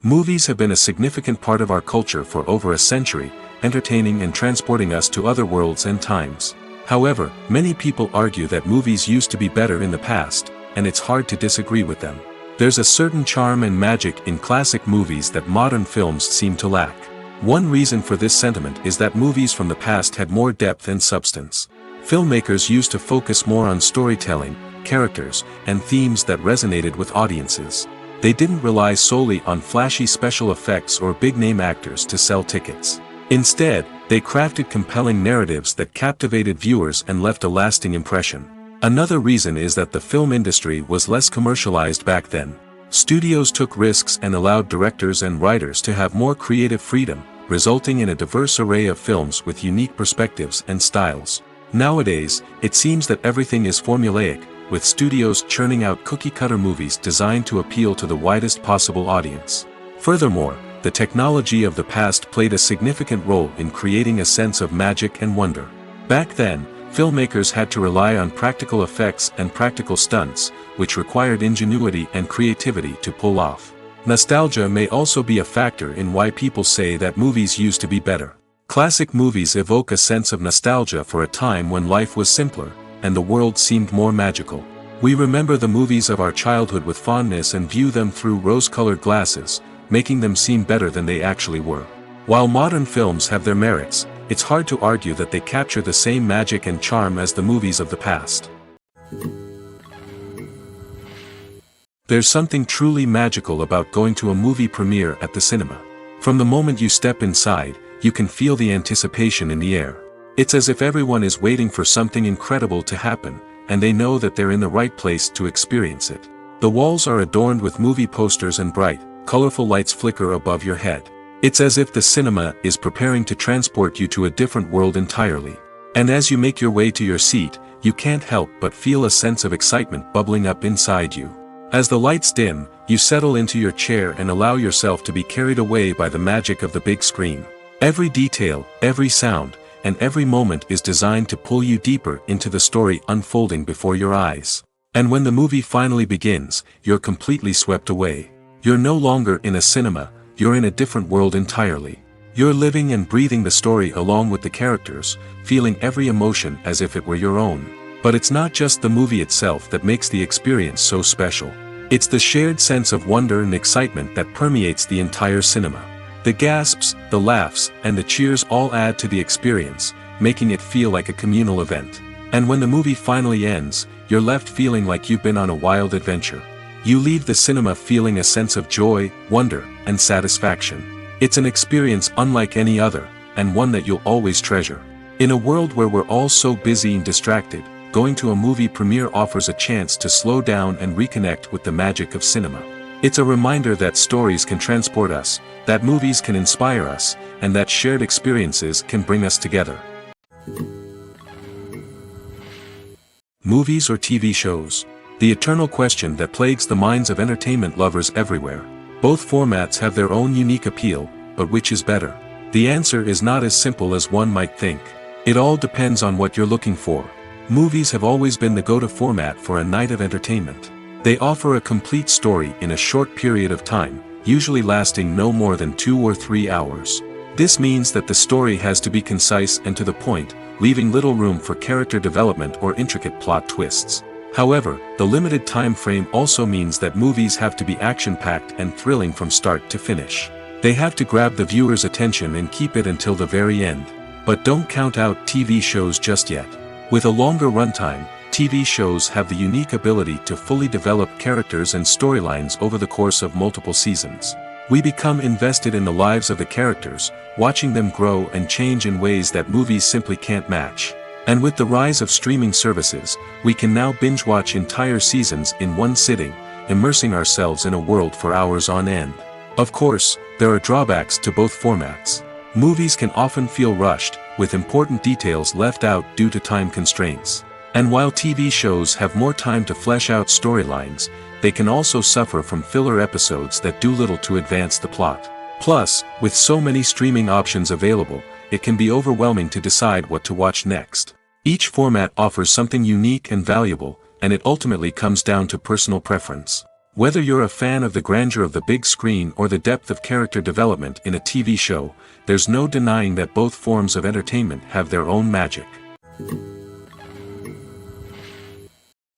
Movies have been a significant part of our culture for over a century, entertaining and transporting us to other worlds and times. However, many people argue that movies used to be better in the past, and it's hard to disagree with them. There's a certain charm and magic in classic movies that modern films seem to lack. One reason for this sentiment is that movies from the past had more depth and substance. Filmmakers used to focus more on storytelling, characters, and themes that resonated with audiences. They didn't rely solely on flashy special effects or big-name actors to sell tickets. Instead, they crafted compelling narratives that captivated viewers and left a lasting impression. Another reason is that the film industry was less commercialized back then. Studios took risks and allowed directors and writers to have more creative freedom, resulting in a diverse array of films with unique perspectives and styles. Nowadays, it seems that everything is formulaic, with studios churning out cookie-cutter movies designed to appeal to the widest possible audience. Furthermore, the technology of the past played a significant role in creating a sense of magic and wonder. Back then, filmmakers had to rely on practical effects and practical stunts, which required ingenuity and creativity to pull off. Nostalgia may also be a factor in why people say that movies used to be better. Classic movies evoke a sense of nostalgia for a time when life was simpler, and the world seemed more magical. We remember the movies of our childhood with fondness and view them through rose-colored glasses, making them seem better than they actually were. While modern films have their merits, it's hard to argue that they capture the same magic and charm as the movies of the past. There's something truly magical about going to a movie premiere at the cinema. From the moment you step inside, you can feel the anticipation in the air. It's as if everyone is waiting for something incredible to happen, and they know that they're in the right place to experience it. The walls are adorned with movie posters and bright, colorful lights flicker above your head. It's as if the cinema is preparing to transport you to a different world entirely. And as you make your way to your seat, you can't help but feel a sense of excitement bubbling up inside you. As the lights dim, you settle into your chair and allow yourself to be carried away by the magic of the big screen. Every detail, every sound, and every moment is designed to pull you deeper into the story unfolding before your eyes. And when the movie finally begins, you're completely swept away. You're no longer in a cinema, you're in a different world entirely. You're living and breathing the story along with the characters, feeling every emotion as if it were your own. But it's not just the movie itself that makes the experience so special. It's the shared sense of wonder and excitement that permeates the entire cinema. The gasps, the laughs, and the cheers all add to the experience, making it feel like a communal event. And when the movie finally ends, you're left feeling like you've been on a wild adventure. You leave the cinema feeling a sense of joy, wonder, and satisfaction. It's an experience unlike any other, and one that you'll always treasure. In a world where we're all so busy and distracted, going to a movie premiere offers a chance to slow down and reconnect with the magic of cinema. It's a reminder that stories can transport us, that movies can inspire us, and that shared experiences can bring us together. Movies or TV shows? The eternal question that plagues the minds of entertainment lovers everywhere. Both formats have their own unique appeal, but which is better? The answer is not as simple as one might think. It all depends on what you're looking for. Movies have always been the go-to format for a night of entertainment. They offer a complete story in a short period of time, usually lasting no more than 2 or 3 hours. This means that the story has to be concise and to the point, leaving little room for character development or intricate plot twists. However, the limited time frame also means that movies have to be action-packed and thrilling from start to finish. They have to grab the viewer's attention and keep it until the very end. But don't count out TV shows just yet. With a longer runtime, TV shows have the unique ability to fully develop characters and storylines over the course of multiple seasons. We become invested in the lives of the characters, watching them grow and change in ways that movies simply can't match. And with the rise of streaming services, we can now binge-watch entire seasons in one sitting, immersing ourselves in a world for hours on end. Of course, there are drawbacks to both formats. Movies can often feel rushed, with important details left out due to time constraints. And while TV shows have more time to flesh out storylines, they can also suffer from filler episodes that do little to advance the plot. Plus, with so many streaming options available, it can be overwhelming to decide what to watch next. Each format offers something unique and valuable, and it ultimately comes down to personal preference. Whether you're a fan of the grandeur of the big screen or the depth of character development in a TV show, there's no denying that both forms of entertainment have their own magic.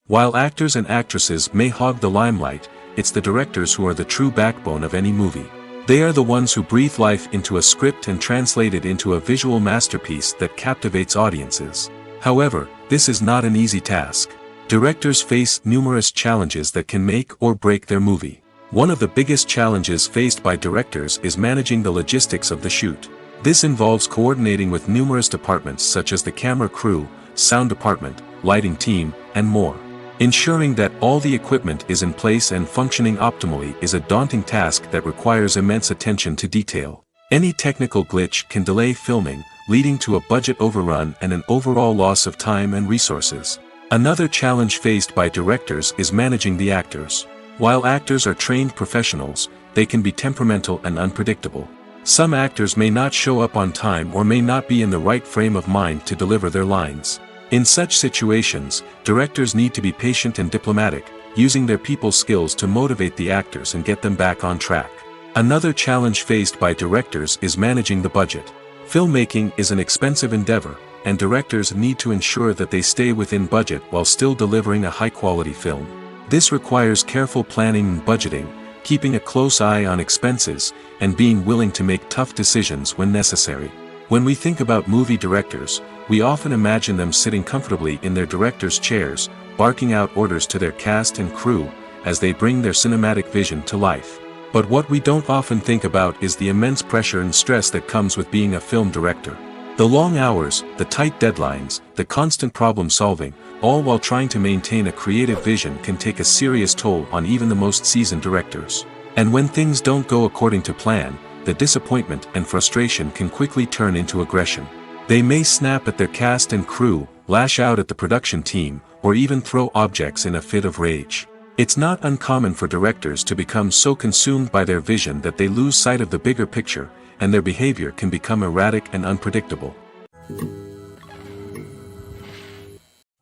While actors and actresses may hog the limelight, it's the directors who are the true backbone of any movie. They are the ones who breathe life into a script and translate it into a visual masterpiece that captivates audiences. However, this is not an easy task. Directors face numerous challenges that can make or break their movie. One of the biggest challenges faced by directors is managing the logistics of the shoot. This involves coordinating with numerous departments such as the camera crew, sound department, lighting team, and more. Ensuring that all the equipment is in place and functioning optimally is a daunting task that requires immense attention to detail. Any technical glitch can delay filming, leading to a budget overrun and an overall loss of time and resources. Another challenge faced by directors is managing the actors. While actors are trained professionals, they can be temperamental and unpredictable. Some actors may not show up on time or may not be in the right frame of mind to deliver their lines. In such situations, directors need to be patient and diplomatic, using their people skills to motivate the actors and get them back on track. Another challenge faced by directors is managing the budget. Filmmaking is an expensive endeavor, and directors need to ensure that they stay within budget while still delivering a high-quality film. This requires careful planning and budgeting, keeping a close eye on expenses, and being willing to make tough decisions when necessary. When we think about movie directors, we often imagine them sitting comfortably in their director's chairs, barking out orders to their cast and crew, as they bring their cinematic vision to life. But what we don't often think about is the immense pressure and stress that comes with being a film director. The long hours, the tight deadlines, the constant problem solving, all while trying to maintain a creative vision can take a serious toll on even the most seasoned directors. And when things don't go according to plan, the disappointment and frustration can quickly turn into aggression. They may snap at their cast and crew, lash out at the production team, or even throw objects in a fit of rage. It's not uncommon for directors to become so consumed by their vision that they lose sight of the bigger picture, and their behavior can become erratic and unpredictable.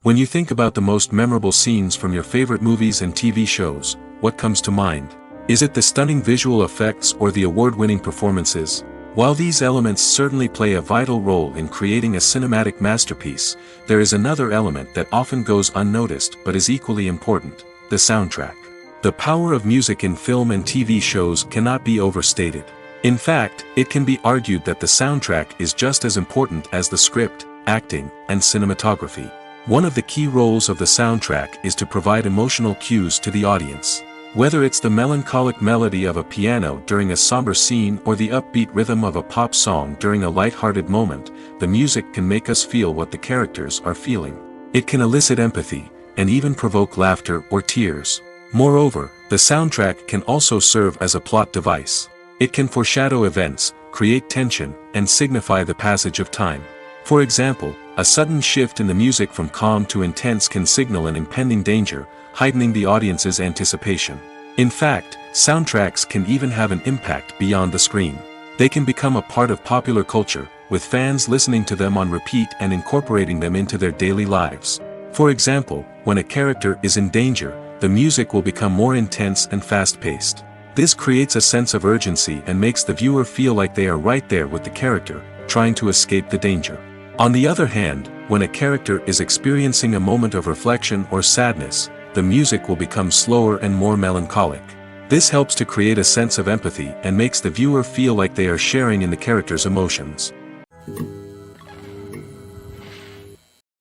When you think about the most memorable scenes from your favorite movies and TV shows, what comes to mind? Is it the stunning visual effects or the award-winning performances? While these elements certainly play a vital role in creating a cinematic masterpiece, there is another element that often goes unnoticed but is equally important: the soundtrack. The power of music in film and TV shows cannot be overstated. In fact, it can be argued that the soundtrack is just as important as the script, acting, and cinematography. One of the key roles of the soundtrack is to provide emotional cues to the audience. Whether it's the melancholic melody of a piano during a somber scene or the upbeat rhythm of a pop song during a light-hearted moment, the music can make us feel what the characters are feeling. It can elicit empathy, and even provoke laughter or tears. Moreover, the soundtrack can also serve as a plot device. It can foreshadow events, create tension, and signify the passage of time. For example, a sudden shift in the music from calm to intense can signal an impending danger, heightening the audience's anticipation. In fact, soundtracks can even have an impact beyond the screen. They can become a part of popular culture, with fans listening to them on repeat and incorporating them into their daily lives. For example, when a character is in danger, the music will become more intense and fast-paced. This creates a sense of urgency and makes the viewer feel like they are right there with the character, trying to escape the danger. On the other hand, when a character is experiencing a moment of reflection or sadness, the music will become slower and more melancholic. This helps to create a sense of empathy and makes the viewer feel like they are sharing in the character's emotions.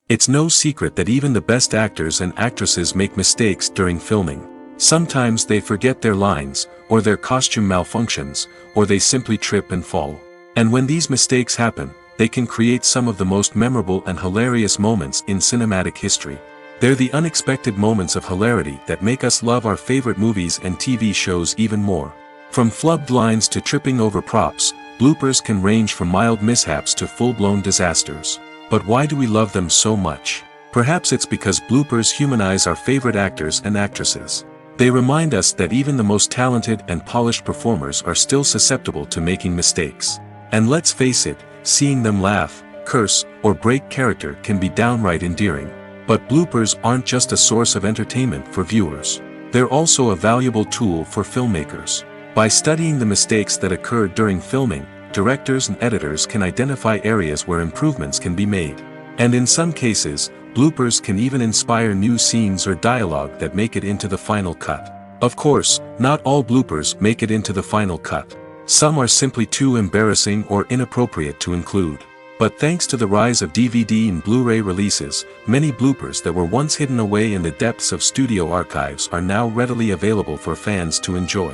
It's no secret that even the best actors and actresses make mistakes during filming. Sometimes they forget their lines, or their costume malfunctions, or they simply trip and fall. And when these mistakes happen, they can create some of the most memorable and hilarious moments in cinematic history. They're the unexpected moments of hilarity that make us love our favorite movies and TV shows even more. From flubbed lines to tripping over props, bloopers can range from mild mishaps to full-blown disasters. But why do we love them so much? Perhaps it's because bloopers humanize our favorite actors and actresses. They remind us that even the most talented and polished performers are still susceptible to making mistakes. And let's face it, seeing them laugh, curse, or break character can be downright endearing. But bloopers aren't just a source of entertainment for viewers. They're also a valuable tool for filmmakers. By studying the mistakes that occurred during filming, directors and editors can identify areas where improvements can be made. And in some cases, bloopers can even inspire new scenes or dialogue that make it into the final cut. Of course, not all bloopers make it into the final cut. Some are simply too embarrassing or inappropriate to include. But thanks to the rise of DVD and Blu-ray releases, many bloopers that were once hidden away in the depths of studio archives are now readily available for fans to enjoy.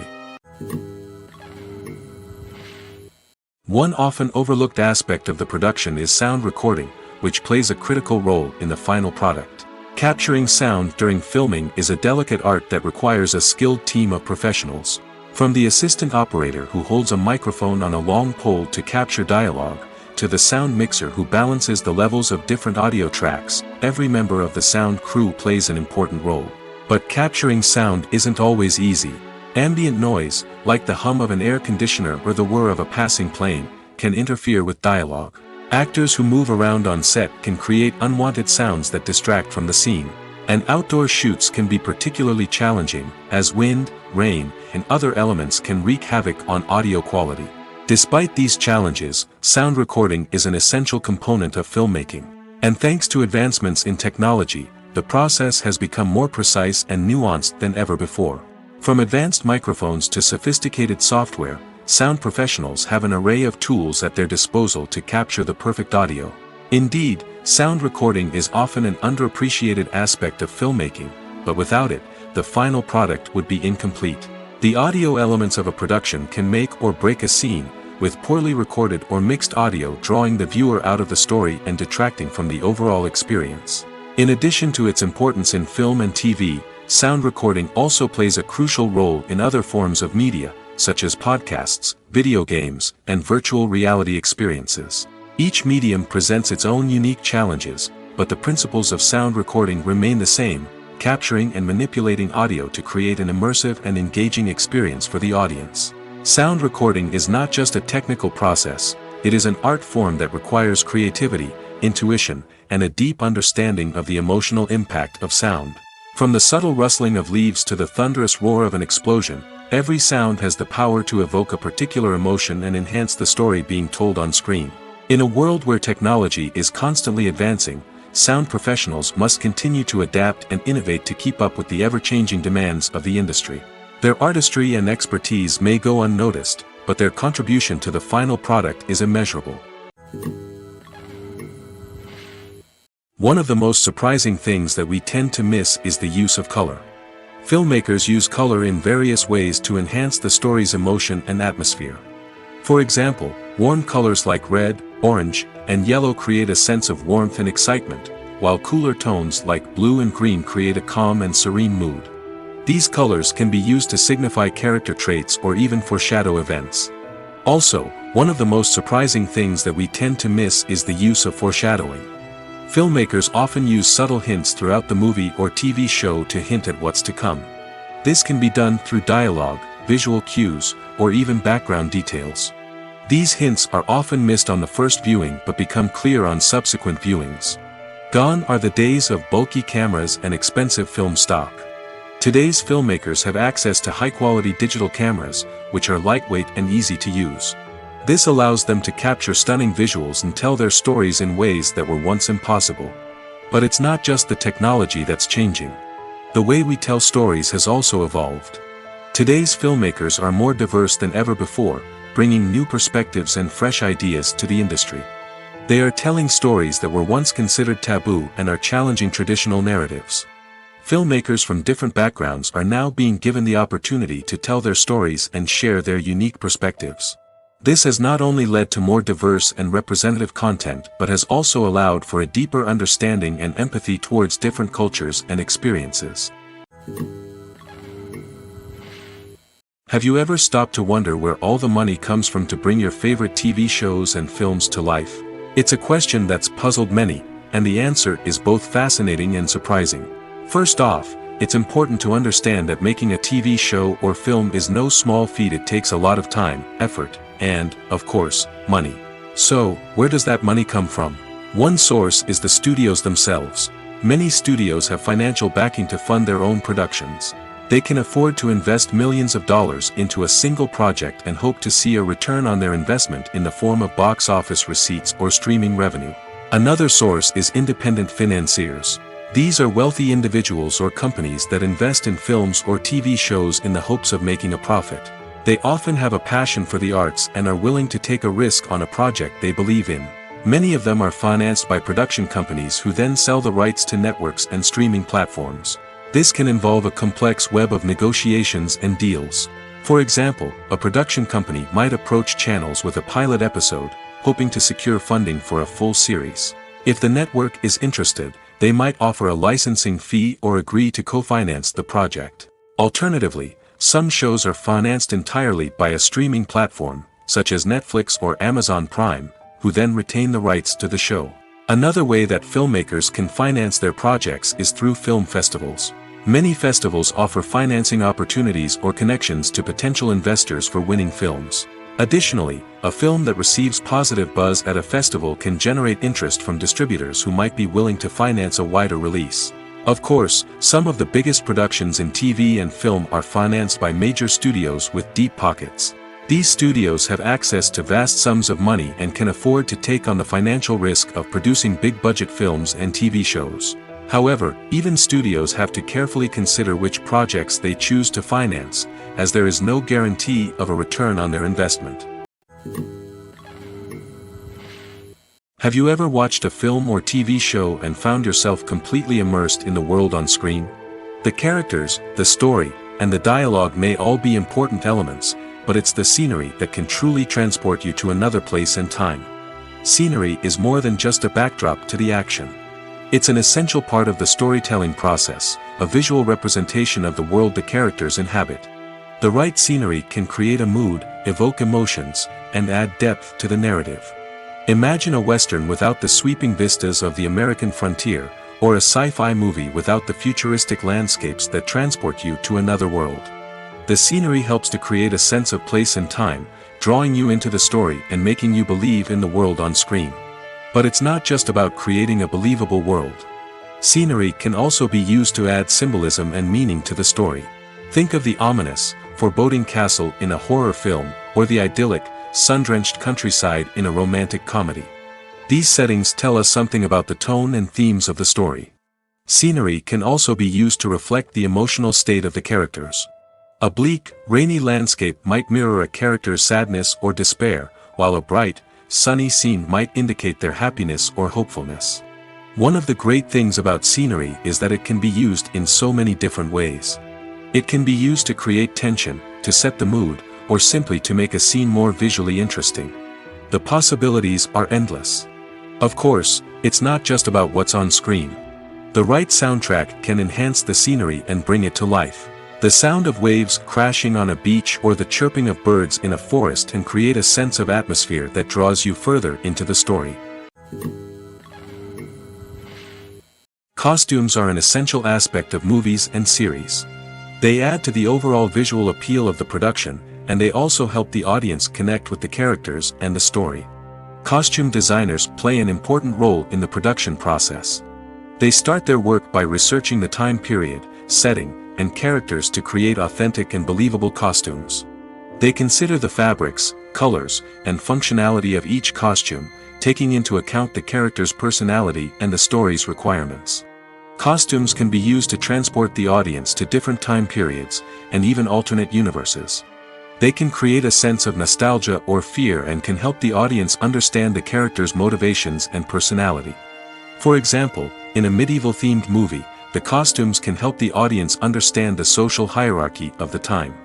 One often overlooked aspect of the production is sound recording, which plays a critical role in the final product. Capturing sound during filming is a delicate art that requires a skilled team of professionals. From the assistant operator who holds a microphone on a long pole to capture dialogue, to the sound mixer who balances the levels of different audio tracks, every member of the sound crew plays an important role. But capturing sound isn't always easy. Ambient noise, like the hum of an air conditioner or the whir of a passing plane, can interfere with dialogue. Actors who move around on set can create unwanted sounds that distract from the scene. And outdoor shoots can be particularly challenging, as wind, rain, and other elements can wreak havoc on audio quality. Despite these challenges, sound recording is an essential component of filmmaking. And thanks to advancements in technology, the process has become more precise and nuanced than ever before. From advanced microphones to sophisticated software, sound professionals have an array of tools at their disposal to capture the perfect audio. Indeed, sound recording is often an underappreciated aspect of filmmaking, but without it, the final product would be incomplete. The audio elements of a production can make or break a scene, with poorly recorded or mixed audio drawing the viewer out of the story and detracting from the overall experience. In addition to its importance in film and TV, sound recording also plays a crucial role in other forms of media, such as podcasts, video games, and virtual reality experiences. Each medium presents its own unique challenges, but the principles of sound recording remain the same: capturing and manipulating audio to create an immersive and engaging experience for the audience. Sound recording is not just a technical process, it is an art form that requires creativity, intuition, and a deep understanding of the emotional impact of sound. From the subtle rustling of leaves to the thunderous roar of an explosion, every sound has the power to evoke a particular emotion and enhance the story being told on screen. In a world where technology is constantly advancing, sound professionals must continue to adapt and innovate to keep up with the ever-changing demands of the industry. Their artistry and expertise may go unnoticed, but their contribution to the final product is immeasurable. One of the most surprising things that we tend to miss is the use of color. Filmmakers use color in various ways to enhance the story's emotion and atmosphere. For example, warm colors like red, orange, and yellow create a sense of warmth and excitement, while cooler tones like blue and green create a calm and serene mood. These colors can be used to signify character traits or even foreshadow events. Also, one of the most surprising things that we tend to miss is the use of foreshadowing. Filmmakers often use subtle hints throughout the movie or TV show to hint at what's to come. This can be done through dialogue, visual cues, or even background details. These hints are often missed on the first viewing but become clear on subsequent viewings. Gone are the days of bulky cameras and expensive film stock. Today's filmmakers have access to high-quality digital cameras, which are lightweight and easy to use. This allows them to capture stunning visuals and tell their stories in ways that were once impossible. But it's not just the technology that's changing. The way we tell stories has also evolved. Today's filmmakers are more diverse than ever before, bringing new perspectives and fresh ideas to the industry. They are telling stories that were once considered taboo and are challenging traditional narratives. Filmmakers from different backgrounds are now being given the opportunity to tell their stories and share their unique perspectives. This has not only led to more diverse and representative content but has also allowed for a deeper understanding and empathy towards different cultures and experiences. Have you ever stopped to wonder where all the money comes from to bring your favorite TV shows and films to life? It's a question that's puzzled many, and the answer is both fascinating and surprising. First off, it's important to understand that making a TV show or film is no small feat. It takes a lot of time, effort, and, of course, money. So, where does that money come from? One source is the studios themselves. Many studios have financial backing to fund their own productions. They can afford to invest millions of dollars into a single project and hope to see a return on their investment in the form of box office receipts or streaming revenue. Another source is independent financiers. These are wealthy individuals or companies that invest in films or TV shows in the hopes of making a profit. They often have a passion for the arts and are willing to take a risk on a project they believe in. Many of them are financed by production companies who then sell the rights to networks and streaming platforms. This can involve a complex web of negotiations and deals. For example, a production company might approach channels with a pilot episode, hoping to secure funding for a full series. If the network is interested, they might offer a licensing fee or agree to co-finance the project. Alternatively, some shows are financed entirely by a streaming platform, such as Netflix or Amazon Prime, who then retain the rights to the show. Another way that filmmakers can finance their projects is through film festivals. Many festivals offer financing opportunities or connections to potential investors for winning films. Additionally, a film that receives positive buzz at a festival can generate interest from distributors who might be willing to finance a wider release. Of course, some of the biggest productions in TV and film are financed by major studios with deep pockets. These studios have access to vast sums of money and can afford to take on the financial risk of producing big-budget films and TV shows. However, even studios have to carefully consider which projects they choose to finance, as there is no guarantee of a return on their investment. Have you ever watched a film or TV show and found yourself completely immersed in the world on screen? The characters, the story, and the dialogue may all be important elements, but it's the scenery that can truly transport you to another place and time. Scenery is more than just a backdrop to the action. It's an essential part of the storytelling process, a visual representation of the world the characters inhabit. The right scenery can create a mood, evoke emotions, and add depth to the narrative. Imagine a Western without the sweeping vistas of the American frontier, or a sci-fi movie without the futuristic landscapes that transport you to another world. The scenery helps to create a sense of place and time, drawing you into the story and making you believe in the world on screen. But it's not just about creating a believable world. Scenery can also be used to add symbolism and meaning to the story. Think of the ominous, foreboding castle in a horror film, or the idyllic, sun-drenched countryside in a romantic comedy. These settings tell us something about the tone and themes of the story. Scenery can also be used to reflect the emotional state of the characters. A bleak, rainy landscape might mirror a character's sadness or despair, while a bright, sunny scene might indicate their happiness or hopefulness. One of the great things about scenery is that it can be used in so many different ways. It can be used to create tension, to set the mood, or simply to make a scene more visually interesting. The possibilities are endless. Of course, it's not just about what's on screen. The right soundtrack can enhance the scenery and bring it to life. The sound of waves crashing on a beach or the chirping of birds in a forest can create a sense of atmosphere that draws you further into the story. Costumes are an essential aspect of movies and series. They add to the overall visual appeal of the production, and they also help the audience connect with the characters and the story. Costume designers play an important role in the production process. They start their work by researching the time period, setting, and characters to create authentic and believable costumes. They consider the fabrics, colors, and functionality of each costume, taking into account the character's personality and the story's requirements. Costumes can be used to transport the audience to different time periods, and even alternate universes. They can create a sense of nostalgia or fear and can help the audience understand the character's motivations and personality. For example, in a medieval-themed movie, the costumes can help the audience understand the social hierarchy of the time.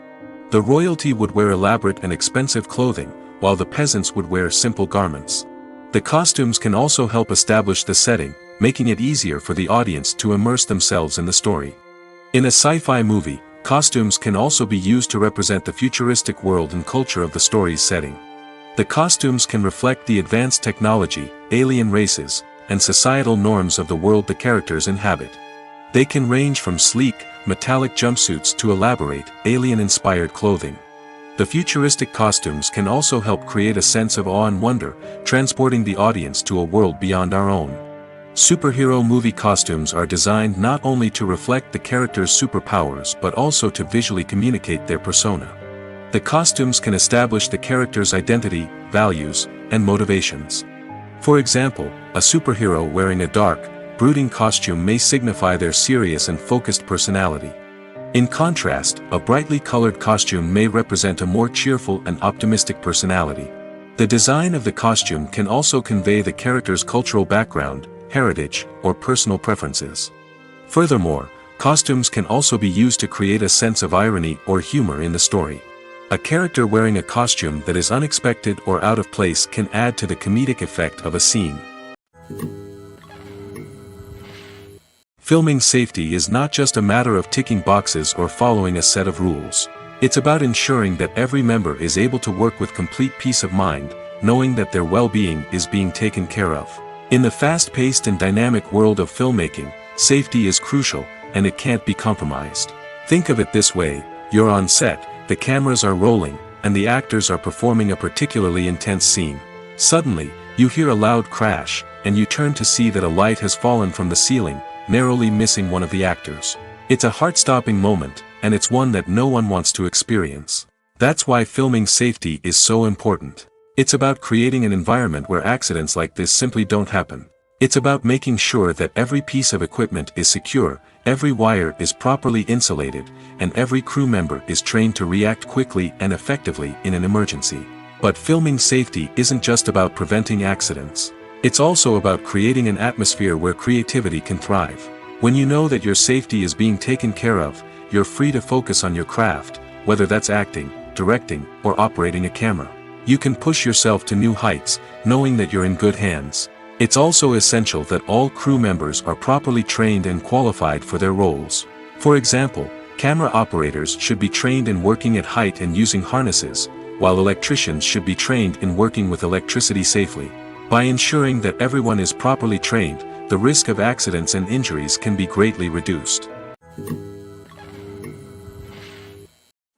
The royalty would wear elaborate and expensive clothing, while the peasants would wear simple garments. The costumes can also help establish the setting, making it easier for the audience to immerse themselves in the story. In a sci-fi movie, costumes can also be used to represent the futuristic world and culture of the story's setting. The costumes can reflect the advanced technology, alien races, and societal norms of the world the characters inhabit. They can range from sleek, metallic jumpsuits to elaborate, alien-inspired clothing. The futuristic costumes can also help create a sense of awe and wonder, transporting the audience to a world beyond our own. Superhero movie costumes are designed not only to reflect the character's superpowers but also to visually communicate their persona. The costumes can establish the character's identity, values, and motivations. For example, a superhero wearing a dark, brooding costume may signify their serious and focused personality. In contrast, a brightly colored costume may represent a more cheerful and optimistic personality. The design of the costume can also convey the character's cultural background, heritage, or personal preferences. Furthermore, costumes can also be used to create a sense of irony or humor in the story. A character wearing a costume that is unexpected or out of place can add to the comedic effect of a scene. Filming safety is not just a matter of ticking boxes or following a set of rules. It's about ensuring that every member is able to work with complete peace of mind, knowing that their well-being is being taken care of. In the fast-paced and dynamic world of filmmaking, safety is crucial, and it can't be compromised. Think of it this way: you're on set, the cameras are rolling, and the actors are performing a particularly intense scene. Suddenly, you hear a loud crash, and you turn to see that a light has fallen from the ceiling, narrowly missing one of the actors. It's a heart-stopping moment, and it's one that no one wants to experience. That's why filming safety is so important. It's about creating an environment where accidents like this simply don't happen. It's about making sure that every piece of equipment is secure, every wire is properly insulated, and every crew member is trained to react quickly and effectively in an emergency. But filming safety isn't just about preventing accidents. It's also about creating an atmosphere where creativity can thrive. When you know that your safety is being taken care of, you're free to focus on your craft, whether that's acting, directing, or operating a camera. You can push yourself to new heights, knowing that you're in good hands. It's also essential that all crew members are properly trained and qualified for their roles. For example, camera operators should be trained in working at height and using harnesses, while electricians should be trained in working with electricity safely. By ensuring that everyone is properly trained, the risk of accidents and injuries can be greatly reduced.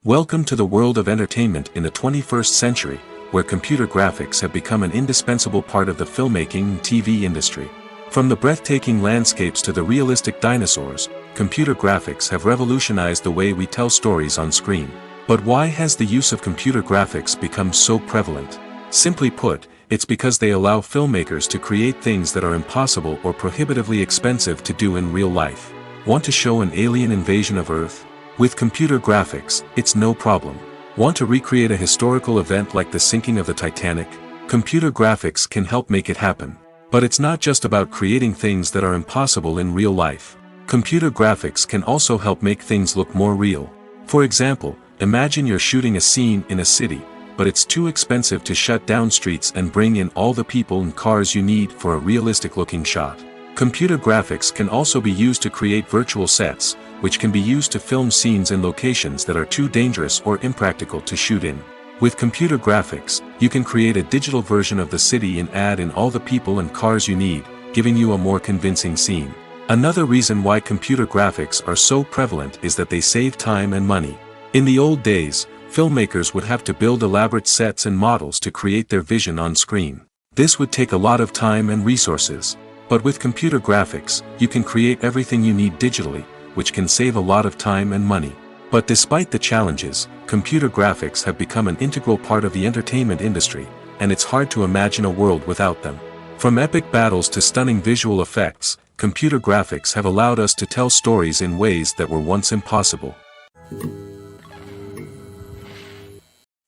Welcome to the world of entertainment in the 21st century, where computer graphics have become an indispensable part of the filmmaking and TV industry. From the breathtaking landscapes to the realistic dinosaurs, computer graphics have revolutionized the way we tell stories on screen. But why has the use of computer graphics become so prevalent? Simply put, it's because they allow filmmakers to create things that are impossible or prohibitively expensive to do in real life. Want to show an alien invasion of Earth? With computer graphics, it's no problem. Want to recreate a historical event like the sinking of the Titanic? Computer graphics can help make it happen. But it's not just about creating things that are impossible in real life. Computer graphics can also help make things look more real. For example, imagine you're shooting a scene in a city, but it's too expensive to shut down streets and bring in all the people and cars you need for a realistic-looking shot. Computer graphics can also be used to create virtual sets, which can be used to film scenes in locations that are too dangerous or impractical to shoot in. With computer graphics, you can create a digital version of the city and add in all the people and cars you need, giving you a more convincing scene. Another reason why computer graphics are so prevalent is that they save time and money. In the old days, filmmakers would have to build elaborate sets and models to create their vision on screen. This would take a lot of time and resources. But with computer graphics, you can create everything you need digitally, which can save a lot of time and money. But despite the challenges, computer graphics have become an integral part of the entertainment industry, and it's hard to imagine a world without them. From epic battles to stunning visual effects, computer graphics have allowed us to tell stories in ways that were once impossible.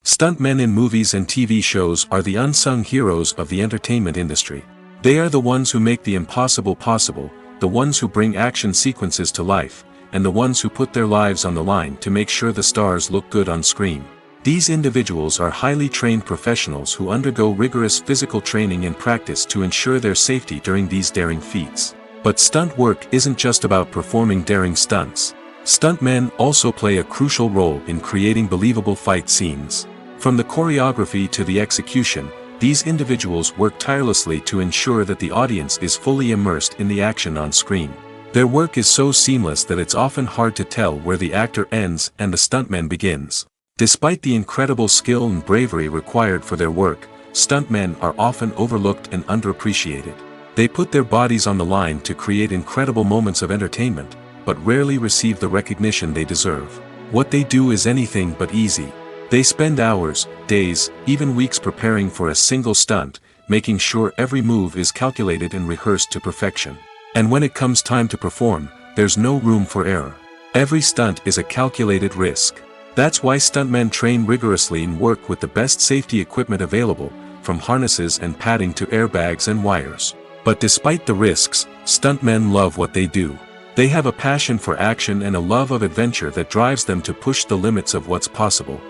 Stuntmen in movies and TV shows are the unsung heroes of the entertainment industry. They are the ones who make the impossible possible, the ones who bring action sequences to life, and the ones who put their lives on the line to make sure the stars look good on screen. These individuals are highly trained professionals who undergo rigorous physical training and practice to ensure their safety during these daring feats. But stunt work isn't just about performing daring stunts. Stuntmen also play a crucial role in creating believable fight scenes. From the choreography to the execution, these individuals work tirelessly to ensure that the audience is fully immersed in the action on screen. Their work is so seamless that it's often hard to tell where the actor ends and the stuntman begins. Despite the incredible skill and bravery required for their work, stuntmen are often overlooked and underappreciated. They put their bodies on the line to create incredible moments of entertainment, but rarely receive the recognition they deserve. What they do is anything but easy. They spend hours, days, even weeks preparing for a single stunt, making sure every move is calculated and rehearsed to perfection. And when it comes time to perform, there's no room for error. Every stunt is a calculated risk. That's why stuntmen train rigorously and work with the best safety equipment available, from harnesses and padding to airbags and wires. But despite the risks, stuntmen love what they do. They have a passion for action and a love of adventure that drives them to push the limits of what's possible.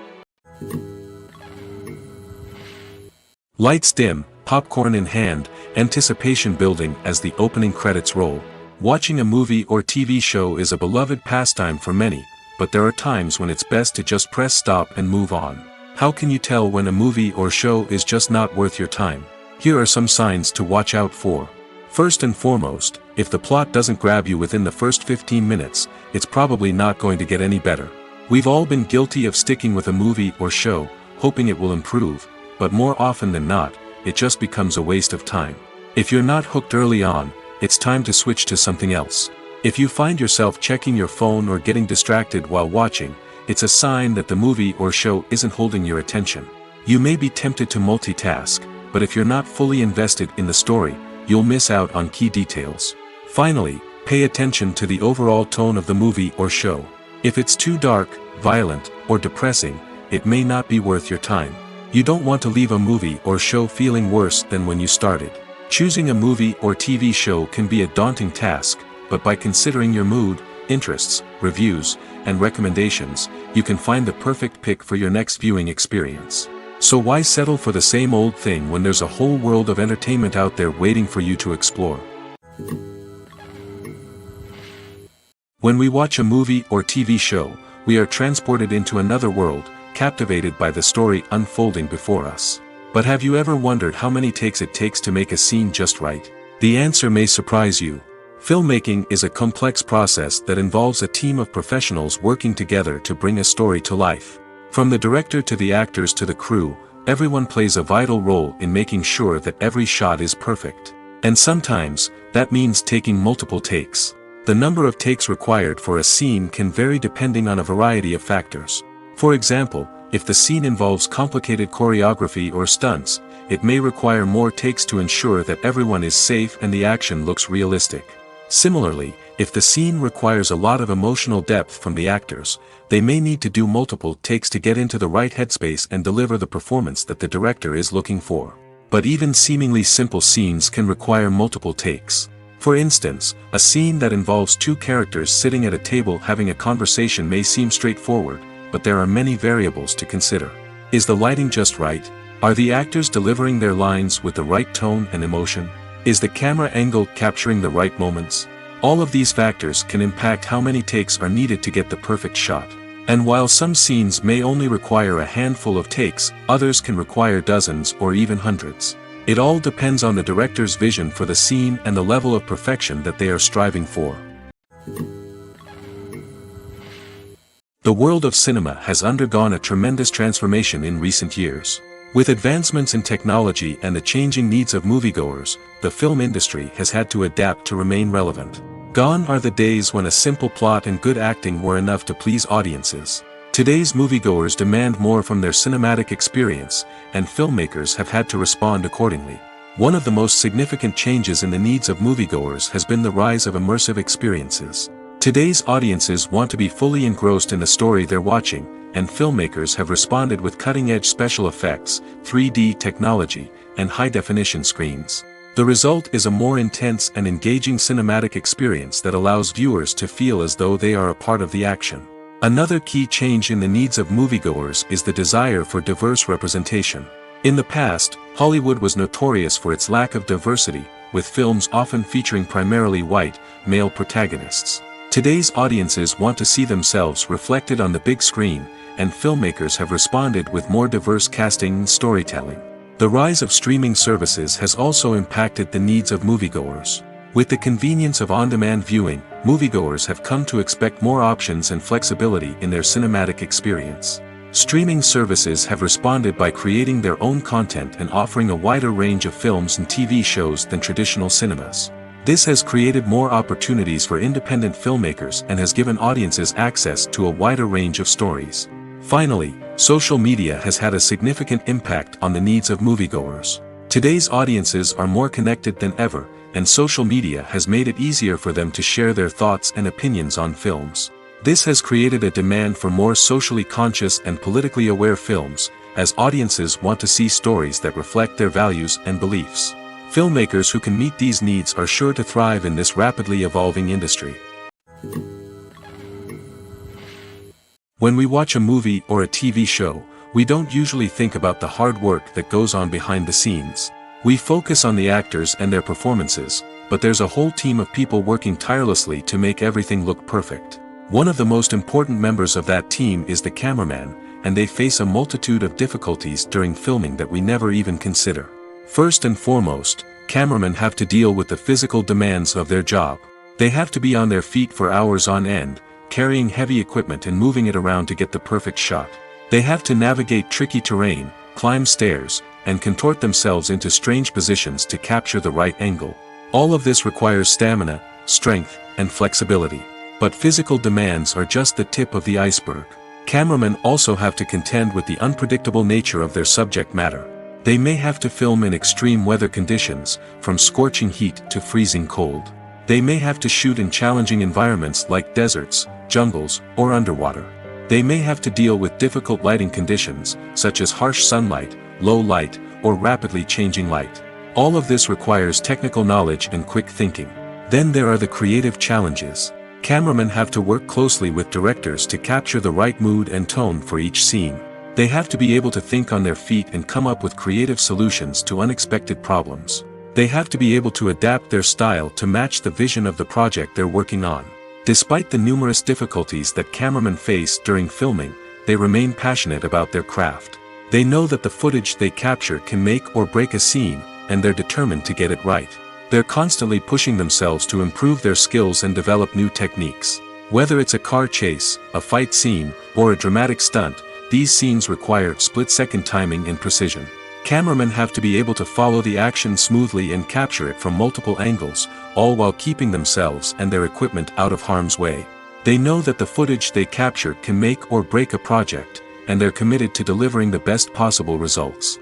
Lights dim, popcorn in hand, anticipation building as the opening credits roll. Watching a movie or TV show is a beloved pastime for many, but there are times when it's best to just press stop and move on. How can you tell when a movie or show is just not worth your time? Here are some signs to watch out for. First and foremost, if the plot doesn't grab you within the first 15 minutes, it's probably not going to get any better. We've all been guilty of sticking with a movie or show, hoping it will improve, but more often than not, it just becomes a waste of time. If you're not hooked early on, it's time to switch to something else. If you find yourself checking your phone or getting distracted while watching, it's a sign that the movie or show isn't holding your attention. You may be tempted to multitask, but if you're not fully invested in the story, you'll miss out on key details. Finally, pay attention to the overall tone of the movie or show. If it's too dark, violent, or depressing, it may not be worth your time. You don't want to leave a movie or show feeling worse than when you started. Choosing a movie or TV show can be a daunting task, but by considering your mood, interests, reviews, and recommendations, you can find the perfect pick for your next viewing experience. So why settle for the same old thing when there's a whole world of entertainment out there waiting for you to explore? When we watch a movie or TV show, we are transported into another world, captivated by the story unfolding before us. But have you ever wondered how many takes it takes to make a scene just right? The answer may surprise you. Filmmaking is a complex process that involves a team of professionals working together to bring a story to life. From the director to the actors to the crew, everyone plays a vital role in making sure that every shot is perfect. And sometimes, that means taking multiple takes. The number of takes required for a scene can vary depending on a variety of factors. For example, if the scene involves complicated choreography or stunts, it may require more takes to ensure that everyone is safe and the action looks realistic. Similarly, if the scene requires a lot of emotional depth from the actors, they may need to do multiple takes to get into the right headspace and deliver the performance that the director is looking for. But even seemingly simple scenes can require multiple takes. For instance, a scene that involves two characters sitting at a table having a conversation may seem straightforward, but there are many variables to consider. Is the lighting just right? Are the actors delivering their lines with the right tone and emotion? Is the camera angle capturing the right moments? All of these factors can impact how many takes are needed to get the perfect shot. And while some scenes may only require a handful of takes, others can require dozens or even hundreds. It all depends on the director's vision for the scene and the level of perfection that they are striving for. The world of cinema has undergone a tremendous transformation in recent years. With advancements in technology and the changing needs of moviegoers, the film industry has had to adapt to remain relevant. Gone are the days when a simple plot and good acting were enough to please audiences. Today's moviegoers demand more from their cinematic experience, and filmmakers have had to respond accordingly. One of the most significant changes in the needs of moviegoers has been the rise of immersive experiences. Today's audiences want to be fully engrossed in the story they're watching, and filmmakers have responded with cutting-edge special effects, 3D technology, and high-definition screens. The result is a more intense and engaging cinematic experience that allows viewers to feel as though they are a part of the action. Another key change in the needs of moviegoers is the desire for diverse representation. In the past, Hollywood was notorious for its lack of diversity, with films often featuring primarily white, male protagonists. Today's audiences want to see themselves reflected on the big screen, and filmmakers have responded with more diverse casting and storytelling. The rise of streaming services has also impacted the needs of moviegoers. With the convenience of on-demand viewing, moviegoers have come to expect more options and flexibility in their cinematic experience. Streaming services have responded by creating their own content and offering a wider range of films and TV shows than traditional cinemas. This has created more opportunities for independent filmmakers and has given audiences access to a wider range of stories. Finally, social media has had a significant impact on the needs of moviegoers. Today's audiences are more connected than ever, and social media has made it easier for them to share their thoughts and opinions on films. This has created a demand for more socially conscious and politically aware films, as audiences want to see stories that reflect their values and beliefs. Filmmakers who can meet these needs are sure to thrive in this rapidly evolving industry. When we watch a movie or a TV show, we don't usually think about the hard work that goes on behind the scenes. We focus on the actors and their performances, but there's a whole team of people working tirelessly to make everything look perfect. One of the most important members of that team is the cameraman, and they face a multitude of difficulties during filming that we never even consider. First and foremost, cameramen have to deal with the physical demands of their job. They have to be on their feet for hours on end, carrying heavy equipment and moving it around to get the perfect shot. They have to navigate tricky terrain, climb stairs, and contort themselves into strange positions to capture the right angle. All of this requires stamina, strength, and flexibility. But physical demands are just the tip of the iceberg. Cameramen also have to contend with the unpredictable nature of their subject matter. They may have to film in extreme weather conditions, from scorching heat to freezing cold. They may have to shoot in challenging environments like deserts, jungles, or underwater. They may have to deal with difficult lighting conditions, such as harsh sunlight, low light, or rapidly changing light. All of this requires technical knowledge and quick thinking. Then there are the creative challenges. Cameramen have to work closely with directors to capture the right mood and tone for each scene. They have to be able to think on their feet and come up with creative solutions to unexpected problems. They have to be able to adapt their style to match the vision of the project they're working on. Despite the numerous difficulties that cameramen face during filming, they remain passionate about their craft. They know that the footage they capture can make or break a scene, and they're determined to get it right. They're constantly pushing themselves to improve their skills and develop new techniques. Whether it's a car chase, a fight scene, or a dramatic stunt, these scenes require split-second timing and precision. Cameramen have to be able to follow the action smoothly and capture it from multiple angles, all while keeping themselves and their equipment out of harm's way. They know that the footage they capture can make or break a project, and they're committed to delivering the best possible results.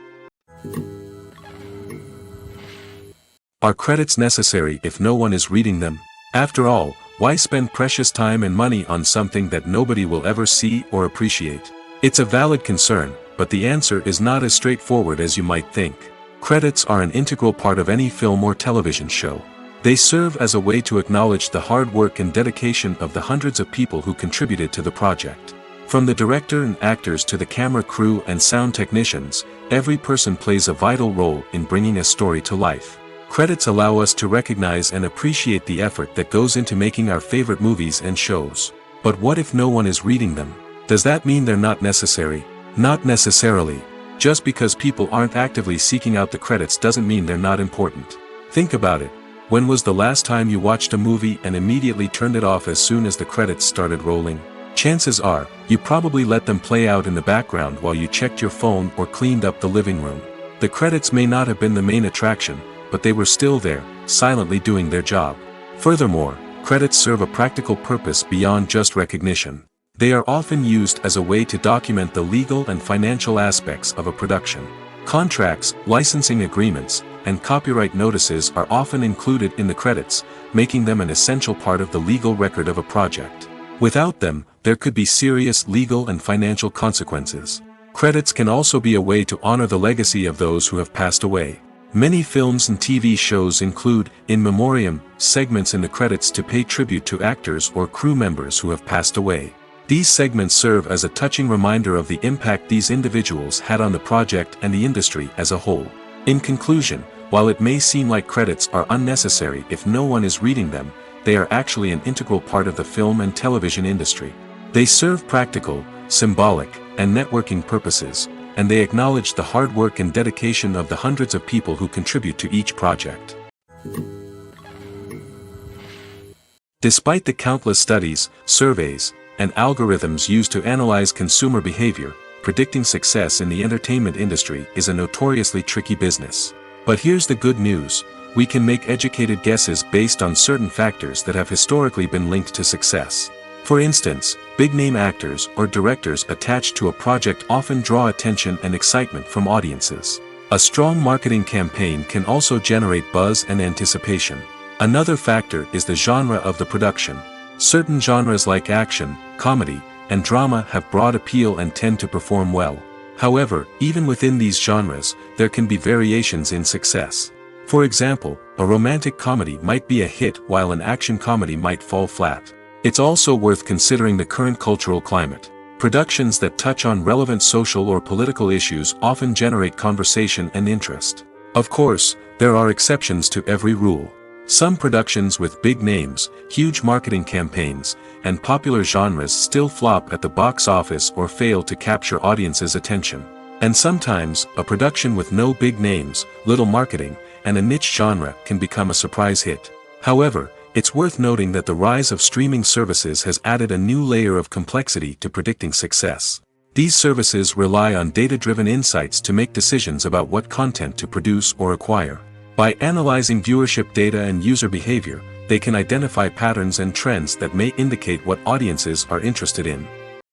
Are credits necessary if no one is reading them? After all, why spend precious time and money on something that nobody will ever see or appreciate? It's a valid concern, but the answer is not as straightforward as you might think. Credits are an integral part of any film or television show. They serve as a way to acknowledge the hard work and dedication of the hundreds of people who contributed to the project. From the director and actors to the camera crew and sound technicians, every person plays a vital role in bringing a story to life. Credits allow us to recognize and appreciate the effort that goes into making our favorite movies and shows. But what if no one is reading them? Does that mean they're not necessary? Not necessarily. Just because people aren't actively seeking out the credits doesn't mean they're not important. Think about it. When was the last time you watched a movie and immediately turned it off as soon as the credits started rolling? Chances are, you probably let them play out in the background while you checked your phone or cleaned up the living room. The credits may not have been the main attraction, but they were still there, silently doing their job. Furthermore, credits serve a practical purpose beyond just recognition. They are often used as a way to document the legal and financial aspects of a production. Contracts, licensing agreements, and copyright notices are often included in the credits, making them an essential part of the legal record of a project. Without them, there could be serious legal and financial consequences. Credits can also be a way to honor the legacy of those who have passed away. Many films and TV shows include, in memoriam, segments in the credits to pay tribute to actors or crew members who have passed away. These segments serve as a touching reminder of the impact these individuals had on the project and the industry as a whole. In conclusion, while it may seem like credits are unnecessary if no one is reading them, they are actually an integral part of the film and television industry. They serve practical, symbolic, and networking purposes, and they acknowledge the hard work and dedication of the hundreds of people who contribute to each project. Despite the countless studies, surveys, and algorithms used to analyze consumer behavior, predicting success in the entertainment industry is a notoriously tricky business. But here's the good news: we can make educated guesses based on certain factors that have historically been linked to success. For instance, big-name actors or directors attached to a project often draw attention and excitement from audiences. A strong marketing campaign can also generate buzz and anticipation. Another factor is the genre of the production. Certain genres like action, comedy, and drama have broad appeal and tend to perform well. However, even within these genres, there can be variations in success. For example, a romantic comedy might be a hit while an action comedy might fall flat. It's also worth considering the current cultural climate. Productions that touch on relevant social or political issues often generate conversation and interest. Of course, there are exceptions to every rule. Some productions with big names, huge marketing campaigns, and popular genres still flop at the box office or fail to capture audiences' attention. And sometimes, a production with no big names, little marketing, and a niche genre can become a surprise hit. However, it's worth noting that the rise of streaming services has added a new layer of complexity to predicting success. These services rely on data-driven insights to make decisions about what content to produce or acquire. By analyzing viewership data and user behavior, they can identify patterns and trends that may indicate what audiences are interested in.